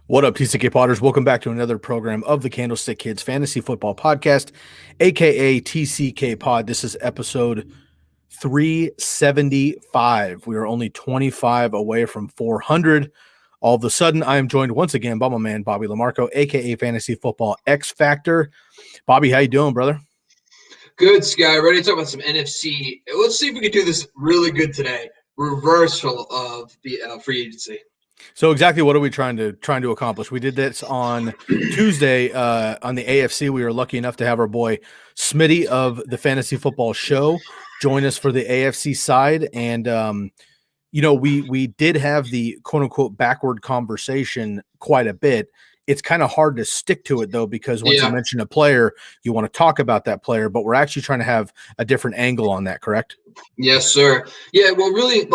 What up, TCK Potters? Welcome back to another program of the Candlestick Kids Fantasy Football Podcast, aka TCK Pod. This is episode 375. We are only 25 away from 400. All of a sudden, I am joined once again by my man, Bobby Lamarco, aka Fantasy Football X Factor. Bobby, how you doing, brother? Good, Sky. Ready to talk about some NFC. Let's see if we can do this really good today. Reversal of the free agency. So exactly what are we trying to accomplish? We did this on Tuesday on the AFC. We were lucky enough to have our boy Smitty of the Fantasy Football Show join us for the AFC side. And, we did have the quote unquote backward conversation quite a bit. It's kind of hard to stick to it, though, because once you mention a player, you want to talk about that player, but we're actually trying to have a different angle on that, correct? Yes, sir. Yeah, well, really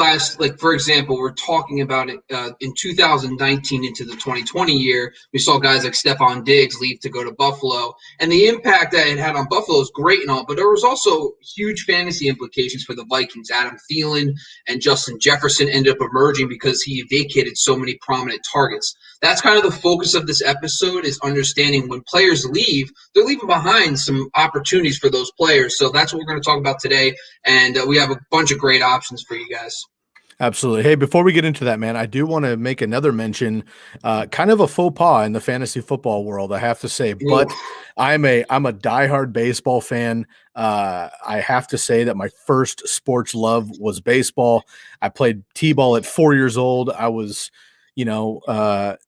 for example, we're talking about it in 2019 into the 2020 year. We saw guys like Stephon Diggs leave to go to Buffalo, and the impact that it had on Buffalo is great and all, but there was also huge fantasy implications for the Vikings. Adam Thielen and Justin Jefferson ended up emerging because he vacated so many prominent targets. That's kind of the focus of this episode, is understanding when players leave, they're leaving behind some opportunities for those players. So that's what we're going to talk about today. And we have a bunch of great options for you guys. Absolutely. Hey, before we get into that, man, I do want to make another mention, kind of a faux pas in the fantasy football world, I have to say, but I'm a diehard baseball fan. I have to say that my first sports love was baseball. I played t-ball at 4 years old. I was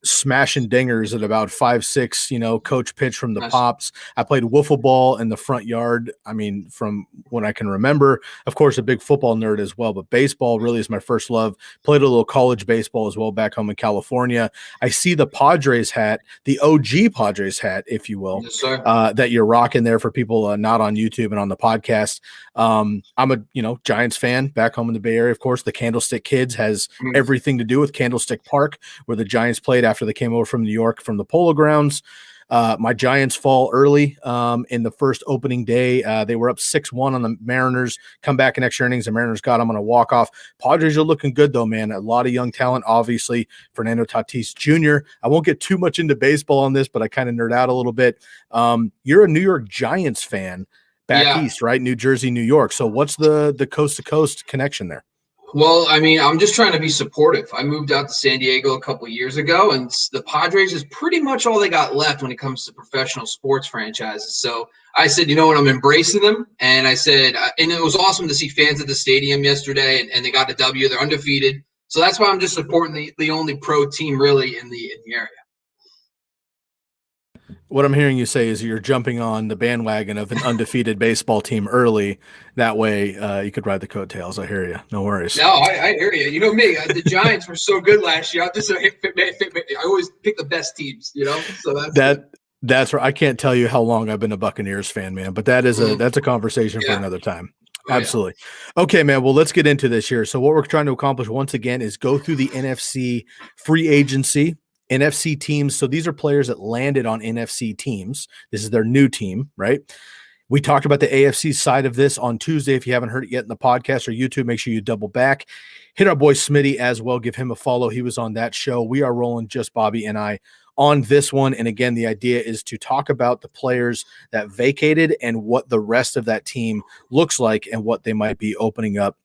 smashing dingers at about 5'6", coach pitch from the pops. I played wiffle ball in the front yard. I mean, from when I can remember. Of course, a big football nerd as well, but baseball really is my first love. Played a little college baseball as well back home in California. I see the Padres hat, the OG Padres hat, if you will, yes, sir. That you're rocking there for people not on YouTube and on the podcast. I'm a Giants fan back home in the Bay Area. Of course, the Candlestick Kids has everything to do with Candlestick Park, where the Giants played after they came over from New York from the Polo Grounds. My Giants fall early in the first opening day. They were up 6-1 on the Mariners, come back in extra innings. The Mariners got them on a walk-off. Padres are looking good, though, man. A lot of young talent, obviously. Fernando Tatis Jr. I won't get too much into baseball on this, but I kind of nerd out a little bit. You're a New York Giants fan back east, right? New Jersey, New York. So what's the coast-to-coast connection there? Well, I mean, I'm just trying to be supportive. I moved out to San Diego a couple of years ago, and the Padres is pretty much all they got left when it comes to professional sports franchises. So I said, you know what, I'm embracing them. And I said, and it was awesome to see fans at the stadium yesterday, and they got a W. They're undefeated. So that's why I'm just supporting the only pro team really in the area. What I'm hearing you say is you're jumping on the bandwagon of an undefeated baseball team early. That way you could ride the coattails. I hear you. No worries. No, I hear you. You know me. The Giants were so good last year. I always pick the best teams, So that's right. I can't tell you how long I've been a Buccaneers fan, man, but that's a conversation for another time. Absolutely. Okay, man. Well, let's get into this here. So what we're trying to accomplish once again is go through the NFC free agency. NFC teams. So these are players that landed on NFC teams. This is their new team, right? We talked about the AFC side of this on Tuesday. If you haven't heard it yet in the podcast or YouTube, make sure you double back. Hit our boy Smitty as well. Give him a follow. He was on that show. We are rolling, just Bobby and I, on this one. And again, the idea is to talk about the players that vacated and what the rest of that team looks like and what they might be opening up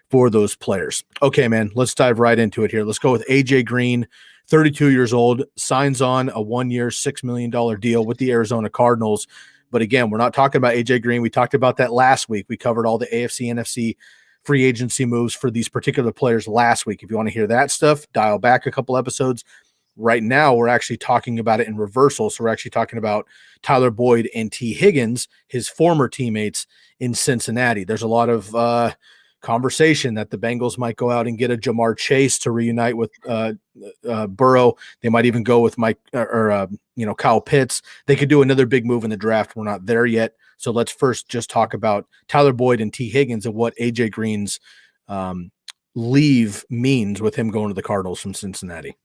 for those players. Okay, man, let's dive right into it here. Let's go with AJ Green. 32 years old, signs on a 1-year, $6 million deal with the Arizona Cardinals. But again, we're not talking about AJ Green. We talked about that last week. We covered all the AFC, NFC free agency moves for these particular players last week. If you want to hear that stuff, dial back a couple episodes. Right now, we're actually talking about it in reversal. So we're actually talking about Tyler Boyd and T. Higgins, his former teammates in Cincinnati. There's a lot of conversation that the Bengals might go out and get a Jamar Chase to reunite with Burrow. They might even go with Kyle Pitts. They could do another big move in the draft. We're not there yet. So let's first just talk about Tyler Boyd and T. Higgins and what AJ Green's leave means with him going to the Cardinals from Cincinnati.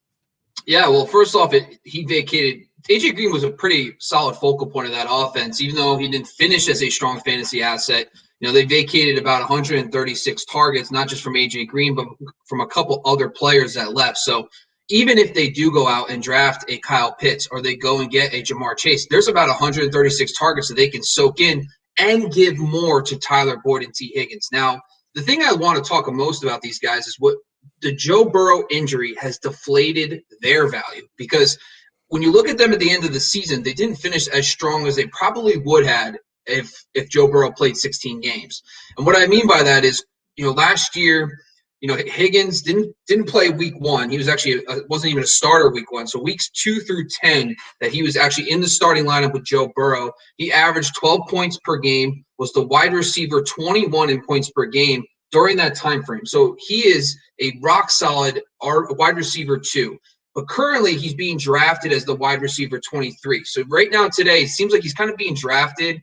Yeah, well, first off, he vacated. AJ Green was a pretty solid focal point of that offense, even though he didn't finish as a strong fantasy asset. They vacated about 136 targets, not just from AJ Green, but from a couple other players that left. So even if they do go out and draft a Kyle Pitts or they go and get a Jamar Chase, there's about 136 targets that they can soak in and give more to Tyler Boyd and T. Higgins. Now, the thing I want to talk most about these guys is what the Joe Burrow injury has deflated their value, because when you look at them at the end of the season, they didn't finish as strong as they probably would have if Joe Burrow played 16 games. And what I mean by that is, last year, Higgins didn't play week 1. He was actually wasn't even a starter week 1. So weeks 2 through 10 that he was actually in the starting lineup with Joe Burrow, he averaged 12 points per game, was the wide receiver 21 in points per game during that time frame. So he is a rock solid wide receiver 2. But currently he's being drafted as the wide receiver 23. So right now today, it seems like he's kind of being drafted,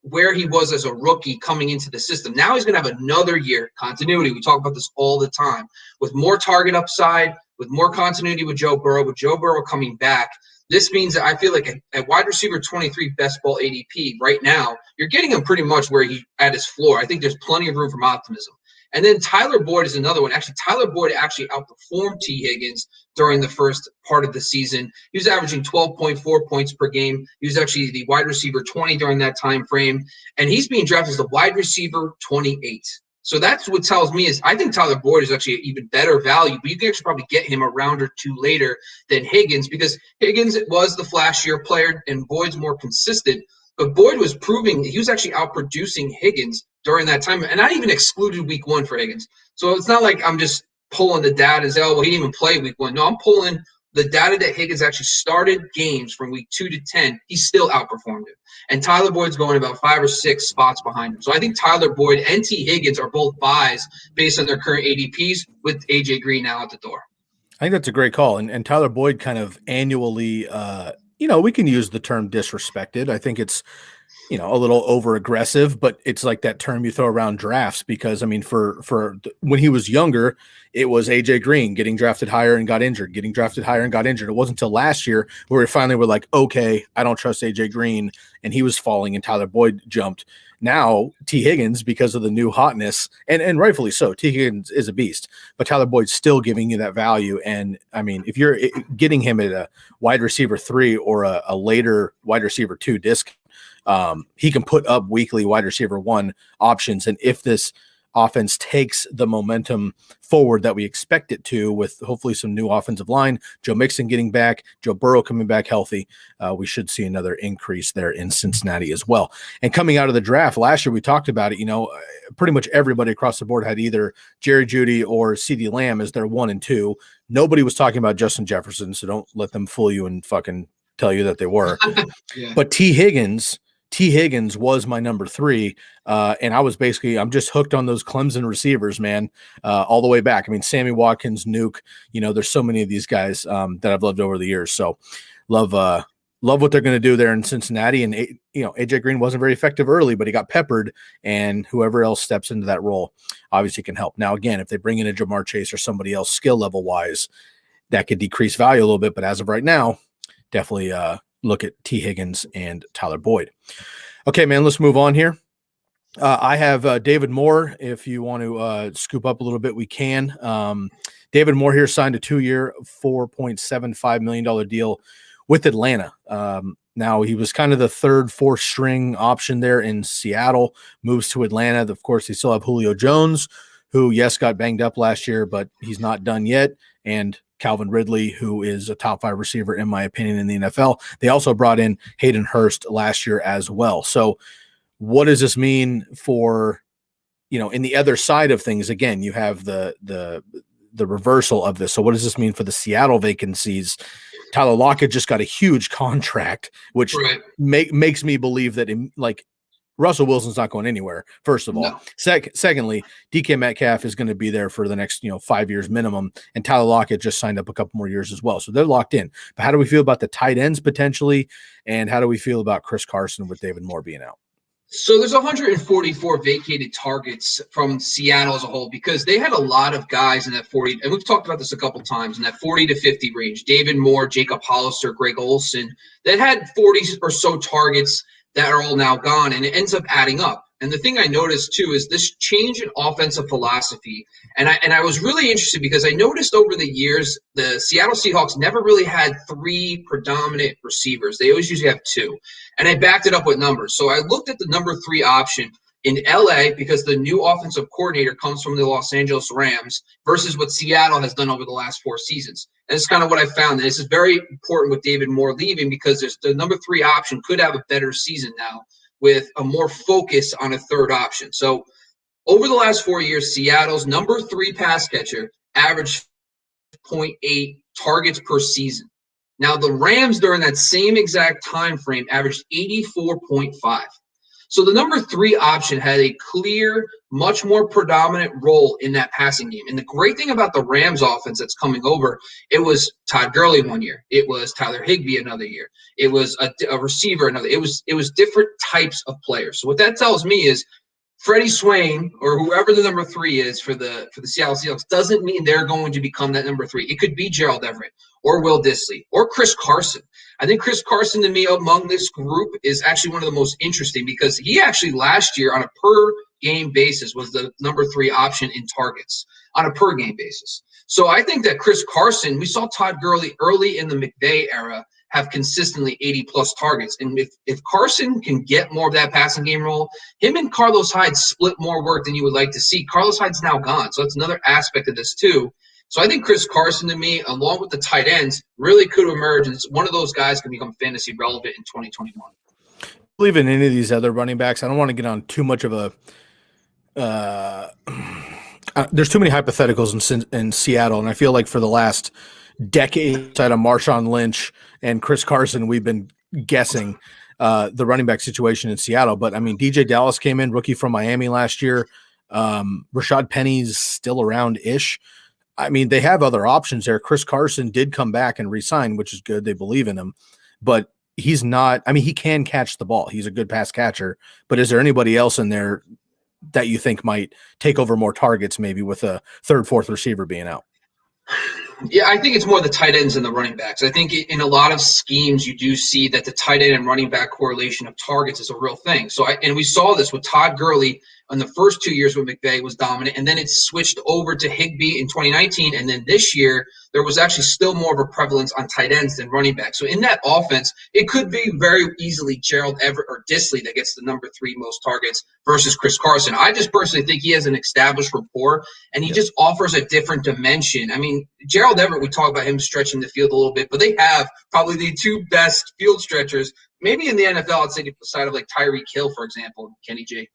where he was as a rookie coming into the system. Now he's going to have another year continuity. We talk about this all the time, with more target upside, with more continuity with Joe Burrow coming back. This means that I feel like at wide receiver 23 best ball ADP right now, you're getting him pretty much where he at his floor. I think there's plenty of room for optimism. And then Tyler Boyd is another one. Actually, Tyler Boyd actually outperformed T. Higgins during the first part of the season. He was averaging 12.4 points per game. He was actually the wide receiver 20 during that time frame. And he's being drafted as the wide receiver 28. So that's what tells me is I think Tyler Boyd is actually an even better value, but you can actually probably get him a round or two later than Higgins, because Higgins was the flashier player and Boyd's more consistent. But Boyd was proving he was actually outproducing Higgins during that time, and I even excluded week 1 for Higgins. So it's not like I'm just pulling the data and say, oh, well, he didn't even play week 1. No, I'm pulling the data that Higgins actually started games from week 2 to 10. He still outperformed him. And Tyler Boyd's going about 5 or 6 spots behind him. So I think Tyler Boyd and T. Higgins are both buys based on their current ADPs, with A.J. Green now at the door. I think that's a great call. And Tyler Boyd kind of annually we can use the term disrespected. I think it's, a little over aggressive, but it's like that term you throw around drafts, because I mean, for when he was younger, it was AJ Green getting drafted higher and got injured, getting drafted higher and got injured. It wasn't until last year where we finally were like, okay, I don't trust AJ Green, and he was falling and Tyler Boyd jumped. Now T. Higgins, because of the new hotness, and rightfully so, T. Higgins is a beast, but Tyler Boyd's still giving you that value. And I mean, if you're getting him at a wide receiver 3 or a later wide receiver 2 disc, he can put up weekly wide receiver 1 options. And if this offense takes the momentum forward that we expect it to, with hopefully some new offensive line, Joe Mixon getting back, Joe Burrow coming back healthy, we should see another increase there in Cincinnati as well. And coming out of the draft last year, we talked about it, pretty much everybody across the board had either Jerry Jeudy or CeeDee Lamb as their 1 and 2. Nobody was talking about Justin Jefferson, so don't let them fool you and fucking tell you that they were. Yeah. But T. Higgins was my number 3. And I'm just hooked on those Clemson receivers, man, all the way back. I mean, Sammy Watkins, Nuke, there's so many of these guys that I've loved over the years. So love what they're going to do there in Cincinnati. And, AJ Green wasn't very effective early, but he got peppered, and whoever else steps into that role obviously can help. Now, again, if they bring in a Jamar Chase or somebody else skill level wise, that could decrease value a little bit. But as of right now, definitely look at T. Higgins and Tyler Boyd. Okay, man, let's move on here. I have David Moore. If you want to scoop up a little bit, we can. David Moore here signed a 2-year, $4.75 million deal with Atlanta. Now, he was kind of the third, fourth string option there in Seattle, moves to Atlanta. Of course, they still have Julio Jones, who, yes, got banged up last year, but he's not done yet. And Calvin Ridley, who is a top 5 receiver, in my opinion, in the NFL. They also brought in Hayden Hurst last year as well. So what does this mean for, in the other side of things? Again, you have the reversal of this. So what does this mean for the Seattle vacancies? Tyler Lockett just got a huge contract, which makes me believe that Russell Wilson's not going anywhere, first of all. No. Secondly, DK Metcalf is going to be there for the next 5 years minimum, and Tyler Lockett just signed up a couple more years as well. So they're locked in. But how do we feel about the tight ends potentially, and how do we feel about Chris Carson with David Moore being out? So there's 144 vacated targets from Seattle as a whole, because they had a lot of guys in that 40, and we've talked about this a couple times, in that 40 to 50 range. David Moore, Jacob Hollister, Greg Olsen, that had 40 or so targets that are all now gone, and it ends up adding up. And the thing I noticed too is this change in offensive philosophy. And I was really interested because I noticed over the years the Seattle Seahawks never really had three predominant receivers. They always usually have two. And I backed it up with numbers. So I looked at the number 3 option in LA because the new offensive coordinator comes from the Los Angeles Rams versus what Seattle has done over the last 4 seasons. And it's kind of what I found. And this is very important with David Moore leaving because there's the number 3 option could have a better season now with a more focus on a third option. So over the last 4 years, Seattle's number 3 pass catcher averaged 0.8 targets per season. Now the Rams during that same exact time frame averaged 84.5. So the number 3 option had a clear, much more predominant role in that passing game. And the great thing about the Rams offense that's coming over, it was Todd Gurley one year. It was Tyler Higbee another year. It was a receiver another. It was different types of players. So what that tells me is Freddie Swain or whoever the number 3 is for the Seattle Seahawks doesn't mean they're going to become that number 3. It could be Gerald Everett or Will Dissly or Chris Carson. I think Chris Carson to me among this group is actually one of the most interesting because he actually last year on a per game basis was the number 3 option in targets on a per game basis. So I think that Chris Carson, we saw Todd Gurley early in the McVay era have consistently 80-plus targets. And if Carson can get more of that passing game role, him and Carlos Hyde split more work than you would like to see. Carlos Hyde's now gone, so that's another aspect of this too. So I think Chris Carson, to me, along with the tight ends, really could emerge. And one of those guys can become fantasy relevant in 2021. I believe in any of these other running backs. I don't want to get on too much of a there's too many hypotheticals in Seattle, and I feel like for the last decade, outside of Marshawn Lynch and Chris Carson, we've been guessing the running back situation in Seattle. But I mean, DJ Dallas came in, rookie from Miami last year. Rashad Penny's still around-ish. I mean, they have other options there. Chris Carson did come back and resign, which is good. They believe in him, but he's not. I mean, he can catch the ball. He's a good pass catcher. But is there anybody else in there that you think might take over more targets, maybe with a third, fourth receiver being out? Yeah, I think it's more the tight ends and the running backs. I think in a lot of schemes, you do see that the tight end and running back correlation of targets is a real thing. And we saw this with Todd Gurley in the first 2 years when McVay was dominant, and then it switched over to Higbee in 2019, and then this year there was actually still more of a prevalence on tight ends than running backs. So in that offense, it could be very easily Gerald Everett or Dissly that gets the number 3 most targets versus Chris Carson. I just personally think he has an established rapport, and he just offers a different dimension. I mean, Gerald Everett, we talk about him stretching the field a little bit, but they have probably the 2 best field stretchers, maybe in the NFL, I'd say the side of like Tyreek Hill, for example, Kenny G.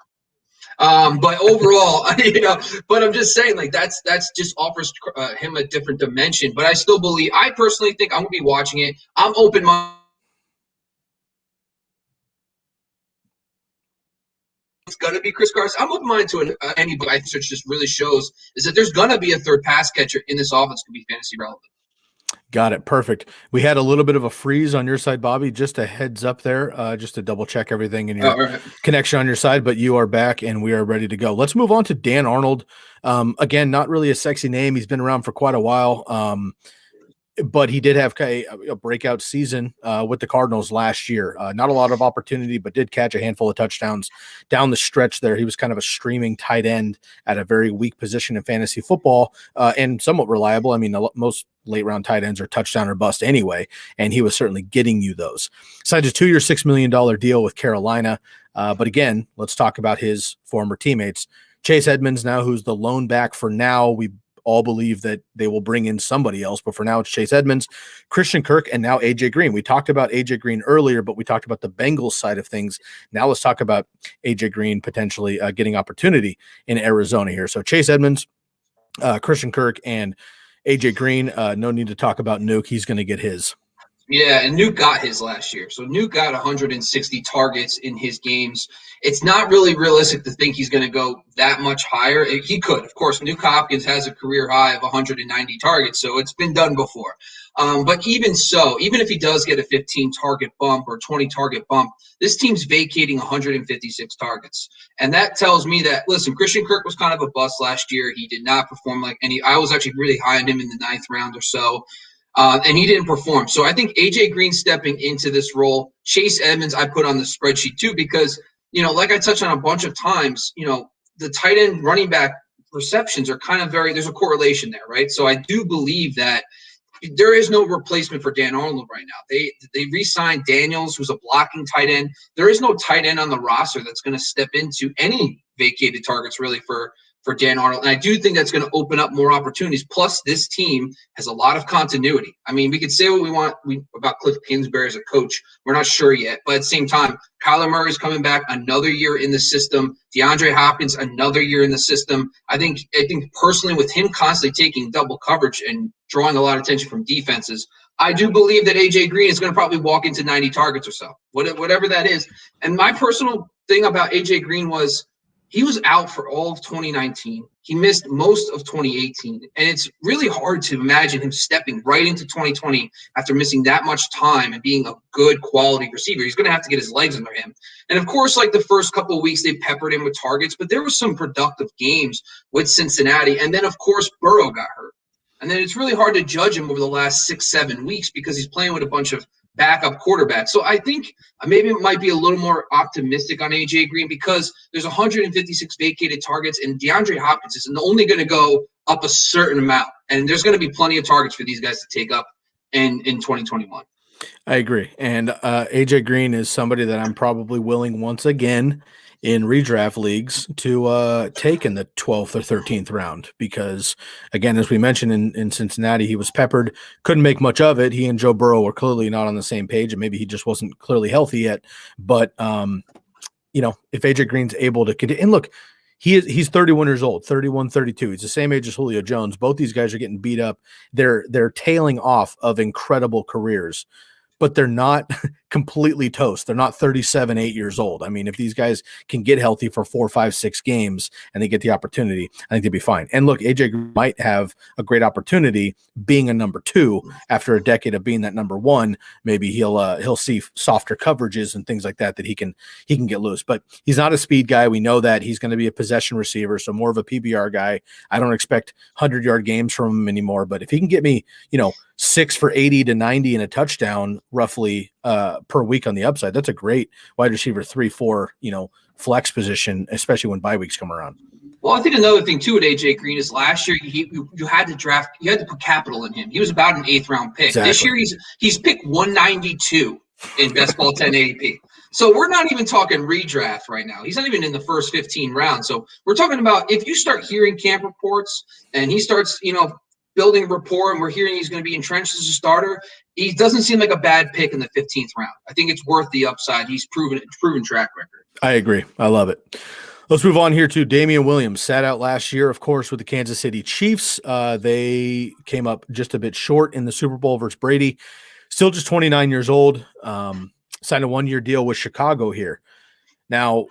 But overall, but I'm just saying, like, that's just offers him a different dimension. But I personally think I'm going to be watching it. I'm open-minded. It's going to be Chris Carson. I'm open-minded to anybody. I think research just really shows is that there's going to be a third pass catcher in this offense could be fantasy relevant. Got it. Perfect. We had a little bit of a freeze on your side, Bobby. Just a heads up there, just to double check everything in your connection on your side, but you are back and we are ready to go. Let's move on to Dan Arnold. Again, not really a sexy name. He's been around for quite a while. But he did have a breakout season with the Cardinals last year. Not a lot of opportunity, but did catch a handful of touchdowns down the stretch there. He was kind of a streaming tight end at a very weak position in fantasy football and somewhat reliable. I mean, most late-round tight ends are touchdown or bust anyway, and he was certainly getting you those. Signed a 2-year, $6 million deal with Carolina. But again, let's talk about his former teammates. Chase Edmonds now, who's the lone back for now. We all believe that they will bring in somebody else, but for now it's Chase Edmonds, Christian Kirk, and now AJ Green. We talked about AJ Green earlier, but we talked about the Bengals side of things. Now let's talk about AJ Green potentially getting opportunity in Arizona here. So Chase Edmonds, Christian Kirk, and AJ Green. No need to talk about Nuke. He's going to get his. Yeah, and Nuke got his last year. So Nuke got 160 targets in his games. It's not really realistic to think he's going to go that much higher. He could. Of course, Nuke Hopkins has a career high of 190 targets, so it's been done before. But even so, even if he does get a 15-target bump or 20-target bump, this team's vacating 156 targets. And that tells me that, listen, Christian Kirk was kind of a bust last year. He did not perform like any – I was actually really high on him in the 9th round or so. And he didn't perform. So I think AJ Green stepping into this role, Chase Edmonds I put on the spreadsheet too because like I touched on a bunch of times, the tight end running back receptions are kind of there's a correlation there, right? So I do believe that there is no replacement for Dan Arnold right now. They re-signed Daniels, who's a blocking tight end. There is no tight end on the roster that's going to step into any vacated targets really for Dan Arnold. And I do think that's going to open up more opportunities. Plus, this team has a lot of continuity. I mean, we could say what we want about Cliff Kingsbury as a coach. We're not sure yet. But at the same time, Kyler Murray's coming back another year in the system. DeAndre Hopkins, another year in the system. I think personally with him constantly taking double coverage and drawing a lot of attention from defenses, I do believe that A.J. Green is going to probably walk into 90 targets or so, whatever that is. And my personal thing about A.J. Green was he was out for all of 2019. He missed most of 2018. And it's really hard to imagine him stepping right into 2020 after missing that much time and being a good quality receiver. He's going to have to get his legs under him. And, of course, like the first couple of weeks, they peppered him with targets. But there were some productive games with Cincinnati. And then, of course, Burrow got hurt. And then it's really hard to judge him over the last 6-7 weeks because he's playing with a bunch of backup quarterbacks. So I think maybe it might be a little more optimistic on A.J. Green because there's 156 vacated targets, and DeAndre Hopkins is only going to go up a certain amount. And there's going to be plenty of targets for these guys to take up in 2021. I agree. And A.J. Green is somebody that I'm probably willing once again in redraft leagues to take in the 12th or 13th round because, again, as we mentioned in Cincinnati, he was peppered, couldn't make much of it. He and Joe Burrow were clearly not on the same page, and maybe he just wasn't clearly healthy yet. But, if A.J. Green's able to continue – and look, he's 31 years old, 31, 32. He's the same age as Julio Jones. Both these guys are getting beat up. They're tailing off of incredible careers, but they're not completely toast. They're not 37, 8 years old. I mean, if these guys can get healthy for 4, 5, 6 games and they get the opportunity, I think they'd be fine. And look, AJ might have a great opportunity being a number 2 after a decade of being that number 1. Maybe he'll see softer coverages and things like that he can get loose. But he's not a speed guy. We know that he's going to be a possession receiver, so more of a PBR guy. I don't expect 100-yard games from him anymore. But if he can get me, 6 for 80 to 90 and a touchdown roughly per week on the upside, that's a great wide receiver 3-4, flex position, especially when bye weeks come around. Well, I think another thing too with AJ Green is last year you had to put capital in him. He was about an 8th round pick. Exactly. This year he's picked 192 in best ball 1080p. So we're not even talking redraft right now. He's not even in the first 15 rounds. So we're talking about if you start hearing camp reports and he starts, building rapport, and we're hearing he's going to be entrenched as a starter, he doesn't seem like a bad pick in the 15th round. I think it's worth the upside. He's proven track record. I agree. I love it. Let's move on here to Damian Williams. Sat out last year, of course, with the Kansas City Chiefs. They came up just a bit short in the Super Bowl versus Brady. Still just 29 years old. Signed a 1-year deal with Chicago here. Now,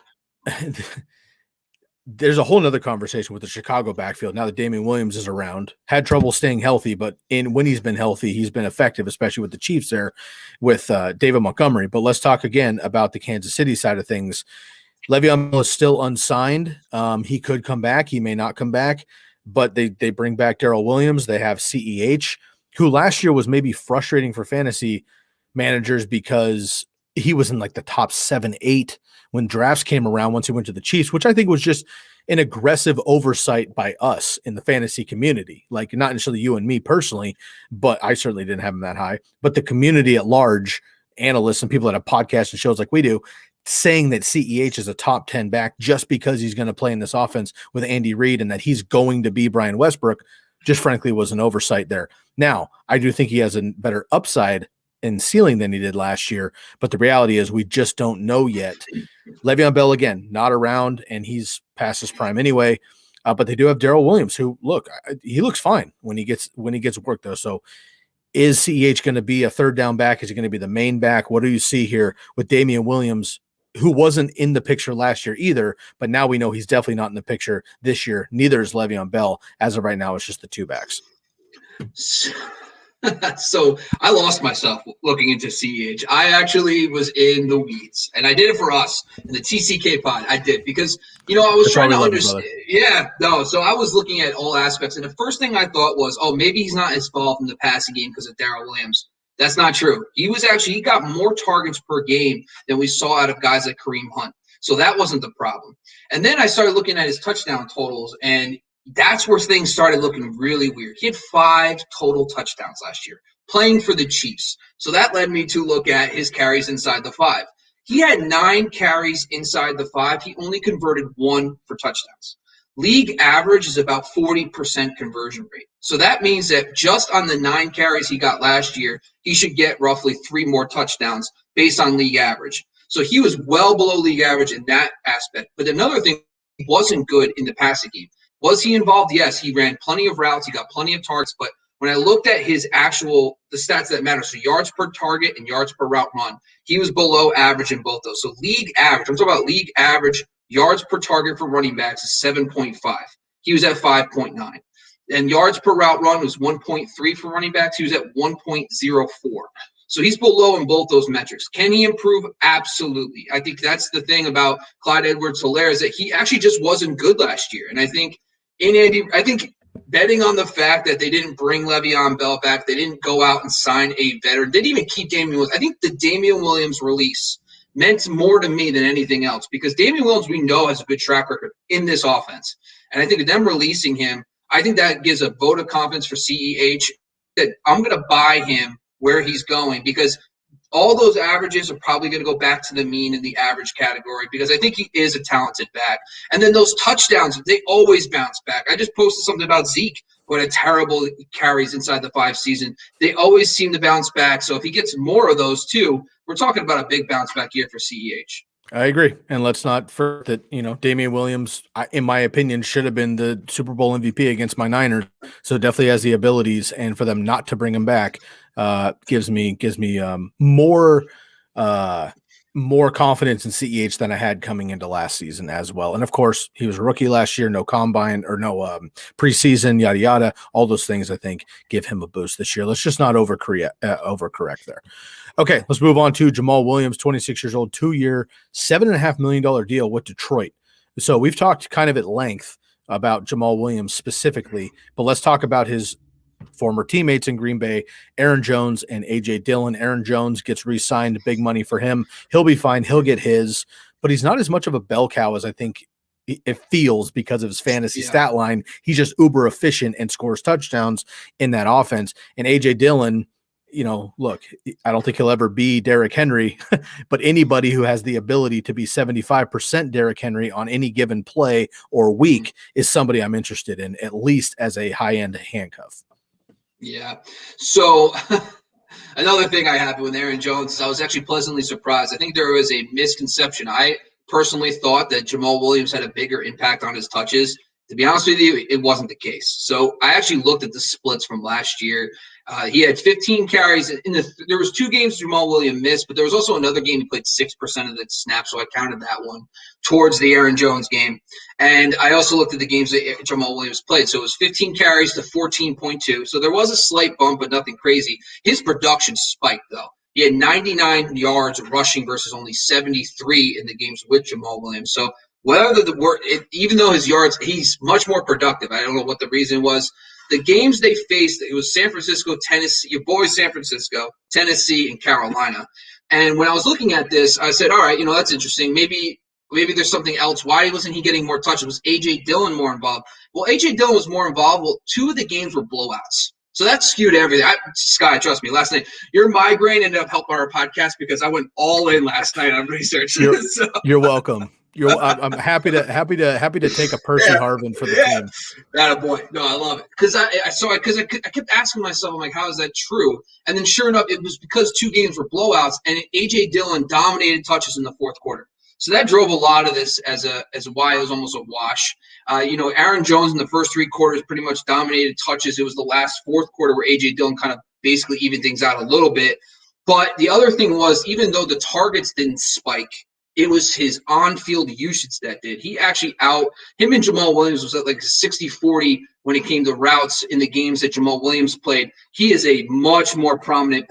there's a whole nother conversation with the Chicago backfield now that Damian Williams is around. Had trouble staying healthy, but when he's been healthy, he's been effective, especially with the Chiefs there with David Montgomery. But let's talk again about the Kansas City side of things. Le'Veon Bell is still unsigned. He could come back. He may not come back, but they bring back Darrell Williams. They have CEH, who last year was maybe frustrating for fantasy managers because he was in like the top 7, 8 when drafts came around once he went to the Chiefs, which I think was just an aggressive oversight by us in the fantasy community. Like not necessarily you and me personally, but I certainly didn't have him that high. But the community at large, analysts and people that have podcasts and shows like we do, saying that CEH is a top 10 back just because he's going to play in this offense with Andy Reid and that he's going to be Brian Westbrook, just frankly was an oversight there. Now, I do think he has a better upside in ceiling than he did last year, but the reality is we just don't know yet. Le'Veon Bell, again, not around, and he's past his prime anyway, but they do have Darrell Williams, who, look, he looks fine when he gets work, though. So is CEH going to be a third down back? Is he going to be the main back? What do you see here with Damian Williams, who wasn't in the picture last year either, but now we know he's definitely not in the picture this year. Neither is Le'Veon Bell. As of right now, it's just the 2 backs. So I lost myself looking into CEH. I actually was in the weeds, and I did it for us in the TCK pod. I did because, I was trying to understand. So I was looking at all aspects, and the first thing I thought was, maybe he's not as involved in the passing game because of Darrell Williams. That's not true. He got more targets per game than we saw out of guys like Kareem Hunt. So that wasn't the problem. And then I started looking at his touchdown totals, and that's where things started looking really weird. He had 5 total touchdowns last year playing for the Chiefs. So that led me to look at his carries inside the 5. He had 9 carries inside the 5. He only converted 1 for touchdowns. League average is about 40% conversion rate. So that means that just on the 9 carries he got last year, he should get roughly 3 more touchdowns based on league average. So he was well below league average in that aspect. But another thing, he wasn't good in the passing game. Was he involved? Yes, he ran plenty of routes. He got plenty of targets. But when I looked at his the stats that matter, so yards per target and yards per route run, he was below average in both those. So league average, I'm talking about league average yards per target for running backs is 7.5. He was at 5.9. And yards per route run was 1.3 for running backs. He was at 1.04. So he's below in both those metrics. Can he improve? Absolutely. I think that's the thing about Clyde Edwards-Helaire is that he actually just wasn't good last year. And I think betting on the fact that they didn't bring Le'Veon Bell back, they didn't go out and sign a veteran, they didn't even keep Damian Williams. I think the Damian Williams release meant more to me than anything else because Damian Williams, we know, has a good track record in this offense. And I think them releasing him, I think that gives a vote of confidence for CEH that I'm going to buy him where he's going because all those averages are probably going to go back to the mean in the average category because I think he is a talented back. And then those touchdowns, they always bounce back. I just posted something about Zeke with a terrible carries inside the 5 season. They always seem to bounce back. So if he gets more of those too, we're talking about a big bounce back year for CEH. I agree. And let's not forget that, Damian Williams, in my opinion, should have been the Super Bowl MVP against my Niners. So definitely has the abilities, and for them not to bring him back gives me more confidence in CEH than I had coming into last season as well. And of course, he was a rookie last year, no combine or no preseason, yada, yada. All those things I think give him a boost this year. Let's just not overcorrect there. Okay, let's move on to Jamal Williams, 26 years old, 2-year, $7.5 million deal with Detroit. So we've talked kind of at length about Jamal Williams specifically, but let's talk about his former teammates in Green Bay, Aaron Jones and A.J. Dillon. Aaron Jones gets re-signed, big money for him. He'll be fine. He'll get his, but he's not as much of a bell cow as I think it feels because of his fantasy stat line. He's just uber efficient and scores touchdowns in that offense. And A.J. Dillon, look, I don't think he'll ever be Derrick Henry, but anybody who has the ability to be 75% Derrick Henry on any given play or week is somebody I'm interested in, at least as a high-end handcuff. Yeah. So another thing I happened with Aaron Jones is I was actually pleasantly surprised. I think there was a misconception. I personally thought that Jamal Williams had a bigger impact on his touches. To be honest with you, it wasn't the case. So I actually looked at the splits from last year. He had 15 carries. There was 2 games Jamal Williams missed, but there was also another game he played 6% of the snaps, so I counted that one towards the Aaron Jones game. And I also looked at the games that Jamal Williams played. So it was 15 carries to 14.2. So there was a slight bump, but nothing crazy. His production spiked, though. He had 99 yards rushing versus only 73 in the games with Jamal Williams. So even though his yards, he's much more productive. I don't know what the reason was. The games they faced, it was San Francisco, Tennessee, your boys, San Francisco, Tennessee, and Carolina. And when I was looking at this, I said, all right, that's interesting. Maybe there's something else. Why wasn't he getting more touches? Was A.J. Dillon more involved? Well, A.J. Dillon was more involved. Well, 2 of the games were blowouts. So that skewed everything. Sky, trust me, last night, your migraine ended up helping our podcast because I went all in last night on research. You're welcome. I'm happy to take a Percy Harvin for the team. That a boy. No, I love it because I kept asking myself, I'm like, how is that true? And then sure enough, it was because 2 games were blowouts, and A.J. Dillon dominated touches in the 4th quarter. So that drove a lot of this as why it was almost a wash. Aaron Jones in the first 3 quarters pretty much dominated touches. It was the last 4th quarter where A.J. Dillon kind of basically evened things out a little bit. But the other thing was, even though the targets didn't spike, it was his on-field usage that did. Him and Jamal Williams was at like 60-40 when it came to routes in the games that Jamal Williams played. He is a much more prominent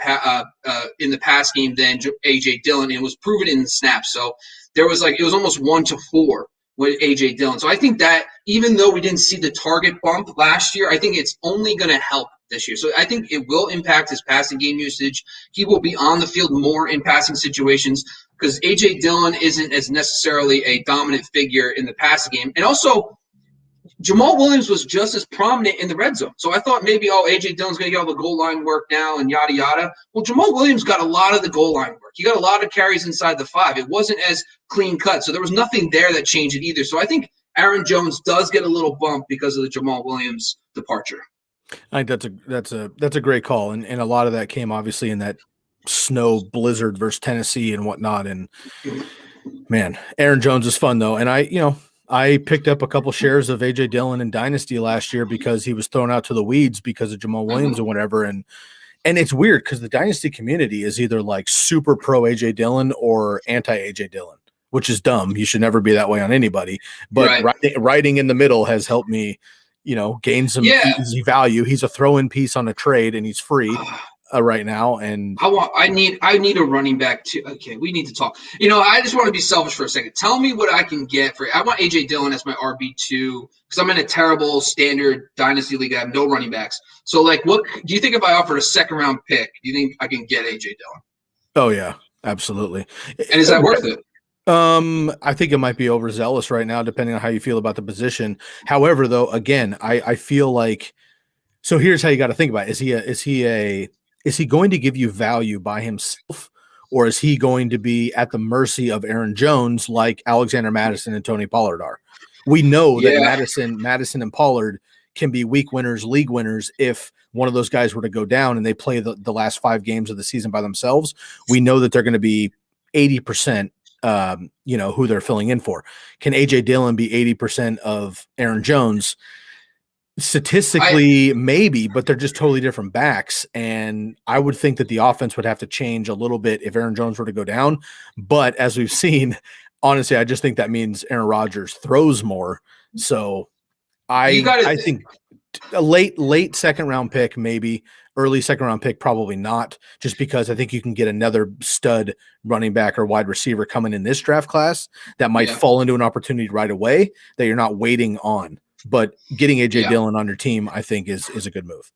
in the pass game than A.J. Dillon, and it was proven in the snaps. So it was almost 1-4 with A.J. Dillon. So I think that even though we didn't see the target bump last year, I think it's only going to help this year. So I think it will impact his passing game usage. He will be on the field more in passing situations because A.J. Dillon isn't as necessarily a dominant figure in the passing game. And also, Jamal Williams was just as prominent in the red zone. So I thought maybe, A.J. Dillon's going to get all the goal line work now and yada, yada. Well, Jamal Williams got a lot of the goal line work. He got a lot of carries inside the 5. It wasn't as clean cut. So there was nothing there that changed it either. So I think Aaron Jones does get a little bump because of the Jamal Williams departure. I think that's a great call. And a lot of that came obviously in that snow blizzard versus Tennessee and whatnot. And man, Aaron Jones is fun though. And I picked up a couple shares of A.J. Dillon in Dynasty last year because he was thrown out to the weeds because of Jamal Williams and whatever. And it's weird because the Dynasty community is either like super pro A.J. Dillon or anti A.J. Dillon, which is dumb. You should never be that way on anybody. But writing in the middle has helped me, gain some easy value. He's a throw-in piece on a trade, and he's free right now. And I need a running back too. Okay, we need to talk. I just want to be selfish for a second. Tell me what I can get for. I want A.J. Dillon as my RB2 because I'm in a terrible standard dynasty league. I have no running backs. So, what do you think if I offered a second-round pick? Do you think I can get A.J. Dillon? Oh yeah, absolutely. And is that worth it? I think it might be overzealous right now, depending on how you feel about the position. However, though, again, I feel like so. Here's how you got to think about it. Is he going to give you value by himself, or is he going to be at the mercy of Aaron Jones like Alexander Madison and Tony Pollard are? We know that Madison and Pollard can be week winners, league winners if one of those guys were to go down and they play the last 5 games of the season by themselves. We know that they're going to be 80%. Who they're filling in for. Can A.J. Dillon be 80% of Aaron Jones? Statistically, maybe, but they're just totally different backs. And I would think that the offense would have to change a little bit if Aaron Jones were to go down. But as we've seen, honestly, I just think that means Aaron Rodgers throws more. So I think a late second round pick, maybe. Early second round pick, probably not, just because I think you can get another stud running back or wide receiver coming in this draft class that might fall into an opportunity right away that you're not waiting on. But getting A.J. Dillon on your team, I think, is a good move.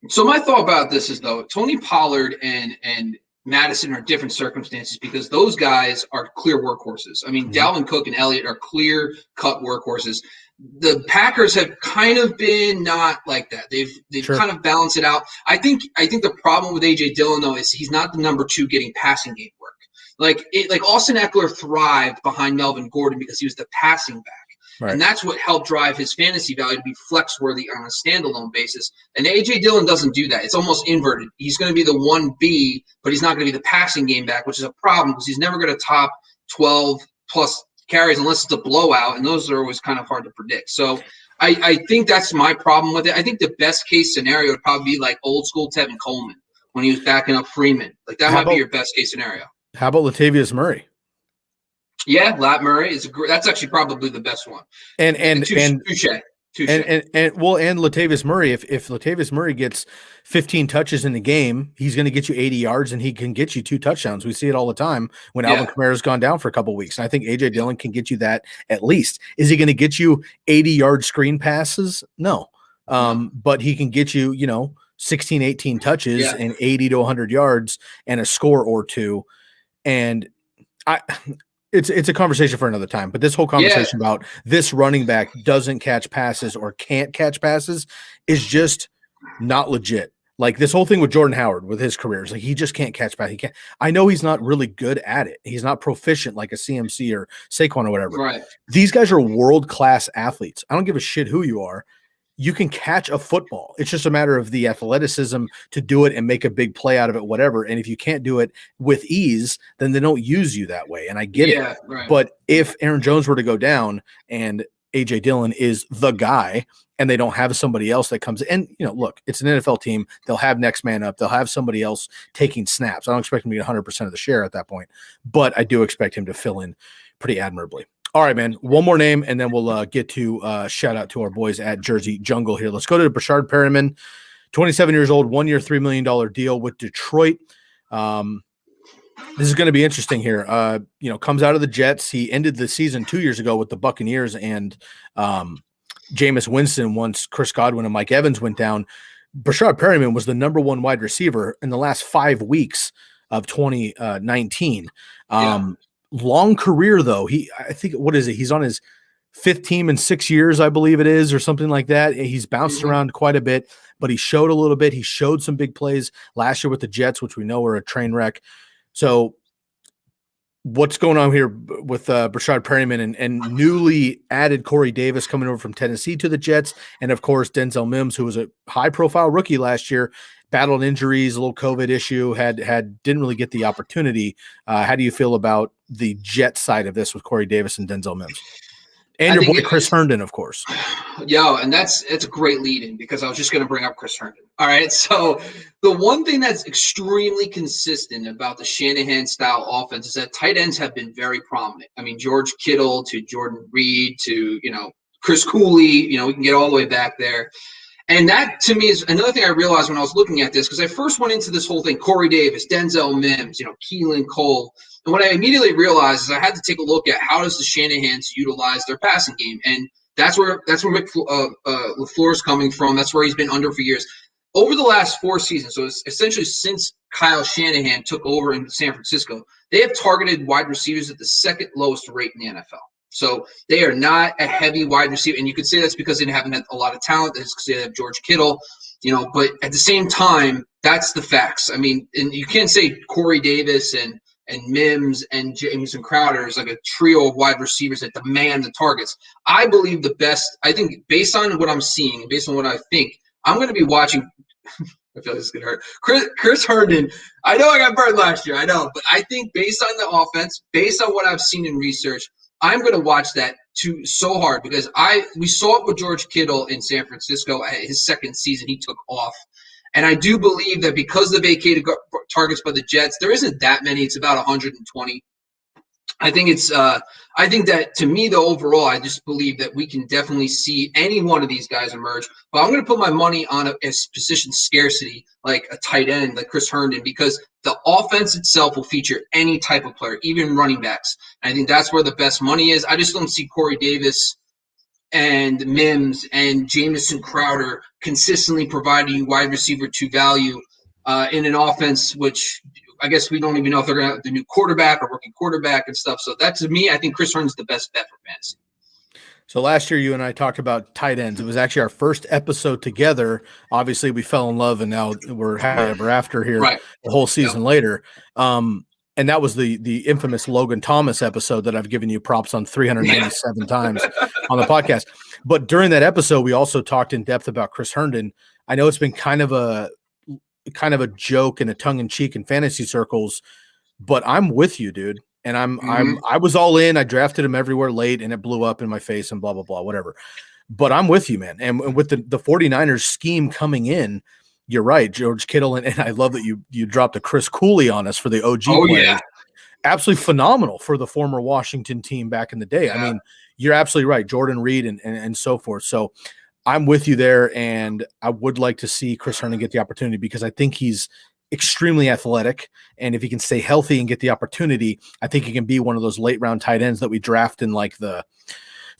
So my thought about this is, though, Tony Pollard and Madison are different circumstances because those guys are clear workhorses. I mean, Dalvin Cook and Elliott are clear-cut workhorses. The Packers have kind of been not like that. They've kind of balanced it out. I think the problem with A.J. Dillon, though, is he's not the number 2 getting passing game work. Like Austin Eckler thrived behind Melvin Gordon because he was the passing back. Right. And that's what helped drive his fantasy value to be flex-worthy on a standalone basis. And A.J. Dillon doesn't do that. It's almost inverted. He's going to be the 1B, but he's not going to be the passing game back, which is a problem because he's never going to top 12-plus carries unless it's a blowout, and those are always kind of hard to predict. So I think that's my problem with it. I think the best-case scenario would probably be like old-school Tevin Coleman when he was backing up Freeman. That might be your best-case scenario. How about Latavius Murray? Yeah, Lat Murray that's actually probably the best one. And Latavius Murray, if Latavius Murray gets 15 touches in the game, he's going to get you 80 yards and he can get you 2 touchdowns. We see it all the time when Alvin Kamara's gone down for a couple of weeks. And I think A.J. Dillon can get you that at least. Is he going to get you 80-yard screen passes? No. But he can get you, 16, 18 touches and 80 to 100 yards and a score or two. And it's a conversation for another time, but this whole conversation about this running back doesn't catch passes or can't catch passes is just not legit. Like this whole thing with Jordan Howard with his career is like he just can't catch passes. I know he's not really good at it. He's not proficient like a CMC or Saquon or whatever. Right. These guys are world-class athletes. I don't give a shit who you are. You can catch a football. It's just a matter of the athleticism to do it and make a big play out of it, whatever. And if you can't do it with ease, then they don't use you that way. And I get it. Right. But if Aaron Jones were to go down and A.J. Dillon is the guy and they don't have somebody else that comes in, and, look, it's an NFL team. They'll have next man up. They'll have somebody else taking snaps. I don't expect him to get 100% of the share at that point, but I do expect him to fill in pretty admirably. All right, man. One more name, and then we'll get to shout out to our boys at Jersey Jungle here. Let's go to Brashard Perriman, 27 years old, 1 year, $3 million deal with Detroit. This is going to be interesting here. Comes out of the Jets. He ended the season 2 years ago with the Buccaneers and Jameis Winston once Chris Godwin and Mike Evans went down. Brashad Perryman was the number one wide receiver in the last 5 weeks of 2019. Long career, though. I think, what is it? He's on his 5th team in 6 years, I believe it is, or something like that. He's bounced around quite a bit, but he showed a little bit. He showed some big plays last year with the Jets, which we know are a train wreck. So what's going on here with Brashad Perryman and newly added Corey Davis coming over from Tennessee to the Jets, and of course Denzel Mims, who was a high-profile rookie last year, battled injuries, a little COVID issue, didn't really get the opportunity. How do you feel about the Jet side of this with Corey Davis and Denzel Mims? And your boy Chris Herndon, of course. And it's a great lead-in because I was just going to bring up Chris Herndon. All right, so the one thing that's extremely consistent about the Shanahan-style offense is that tight ends have been very prominent. I mean, George Kittle to Jordan Reed to, Chris Cooley, we can get all the way back there. And that, to me, is another thing I realized when I was looking at this, because I first went into this whole thing, Corey Davis, Denzel Mims, Keelan Cole. And what I immediately realized is I had to take a look at how does the Shanahans utilize their passing game. And that's where LaFleur's coming from. That's where he's been under for years. Over the last 4 seasons, so it's essentially since Kyle Shanahan took over in San Francisco, they have targeted wide receivers at the 2nd lowest rate in the NFL. So they are not a heavy wide receiver. And you could say that's because they haven't had a lot of talent. That's because they have George Kittle, but at the same time, that's the facts. I mean, and you can't say Corey Davis and Mims and Jameson Crowder is like a trio of wide receivers that demand the targets. I believe I think based on what I'm seeing, based on what I think, I'm going to be watching. I feel like this is going to hurt. Chris Herndon, I know I got burned last year, I know. But I think based on the offense, based on what I've seen in research, I'm going to watch that so hard because we saw it with George Kittle in San Francisco. His 2nd season, he took off. And I do believe that because the vacated targets by the Jets, there isn't that many. It's about 120. I think that to me, though, overall, I just believe that we can definitely see any one of these guys emerge. But I'm going to put my money on a position scarcity, like a tight end, like Chris Herndon, because the offense itself will feature any type of player, even running backs. And I think that's where the best money is. I just don't see Corey Davis and Mims and Jamison Crowder consistently providing you wide receiver 2 value in an offense, which I guess we don't even know if they're going to have the new quarterback or rookie quarterback and stuff. So that, to me, I think Chris Herndon's the best bet for fantasy. So last year, you and I talked about tight ends. It was actually our first episode together. Obviously, we fell in love, and now we're happy ever after here a whole season later. And that was the infamous Logan Thomas episode that I've given you props on 397 times on the podcast. But during that episode, we also talked in depth about Chris Herndon. I know it's been kind of a joke and a tongue in cheek in fantasy circles, but I'm with you, dude. And I was all in. I drafted him everywhere late, and it blew up in my face and blah, blah, blah, whatever. But I'm with you, man. And with the 49ers scheme coming in, you're right, George Kittle, and I love that you dropped a Chris Cooley on us for the OG players. Yeah. Absolutely phenomenal for the former Washington team back in the day. Yeah. I mean, you're absolutely right, Jordan Reed and so forth. So I'm with you there, and I would like to see Chris Herndon get the opportunity because I think he's extremely athletic, and if he can stay healthy and get the opportunity, I think he can be one of those late round tight ends that we draft in like the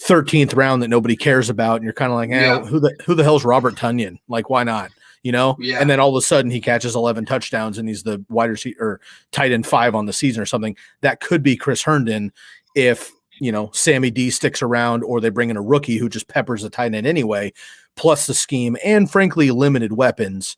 13th round that nobody cares about, and you're kind of like, who the hell's Robert Tonyan? Like, why not? Yeah. And then all of a sudden he catches 11 touchdowns and he's the wide receiver or tight end 5 on the season or something. That could be Chris Herndon if, Sammy D sticks around or they bring in a rookie who just peppers the tight end anyway, plus the scheme and frankly limited weapons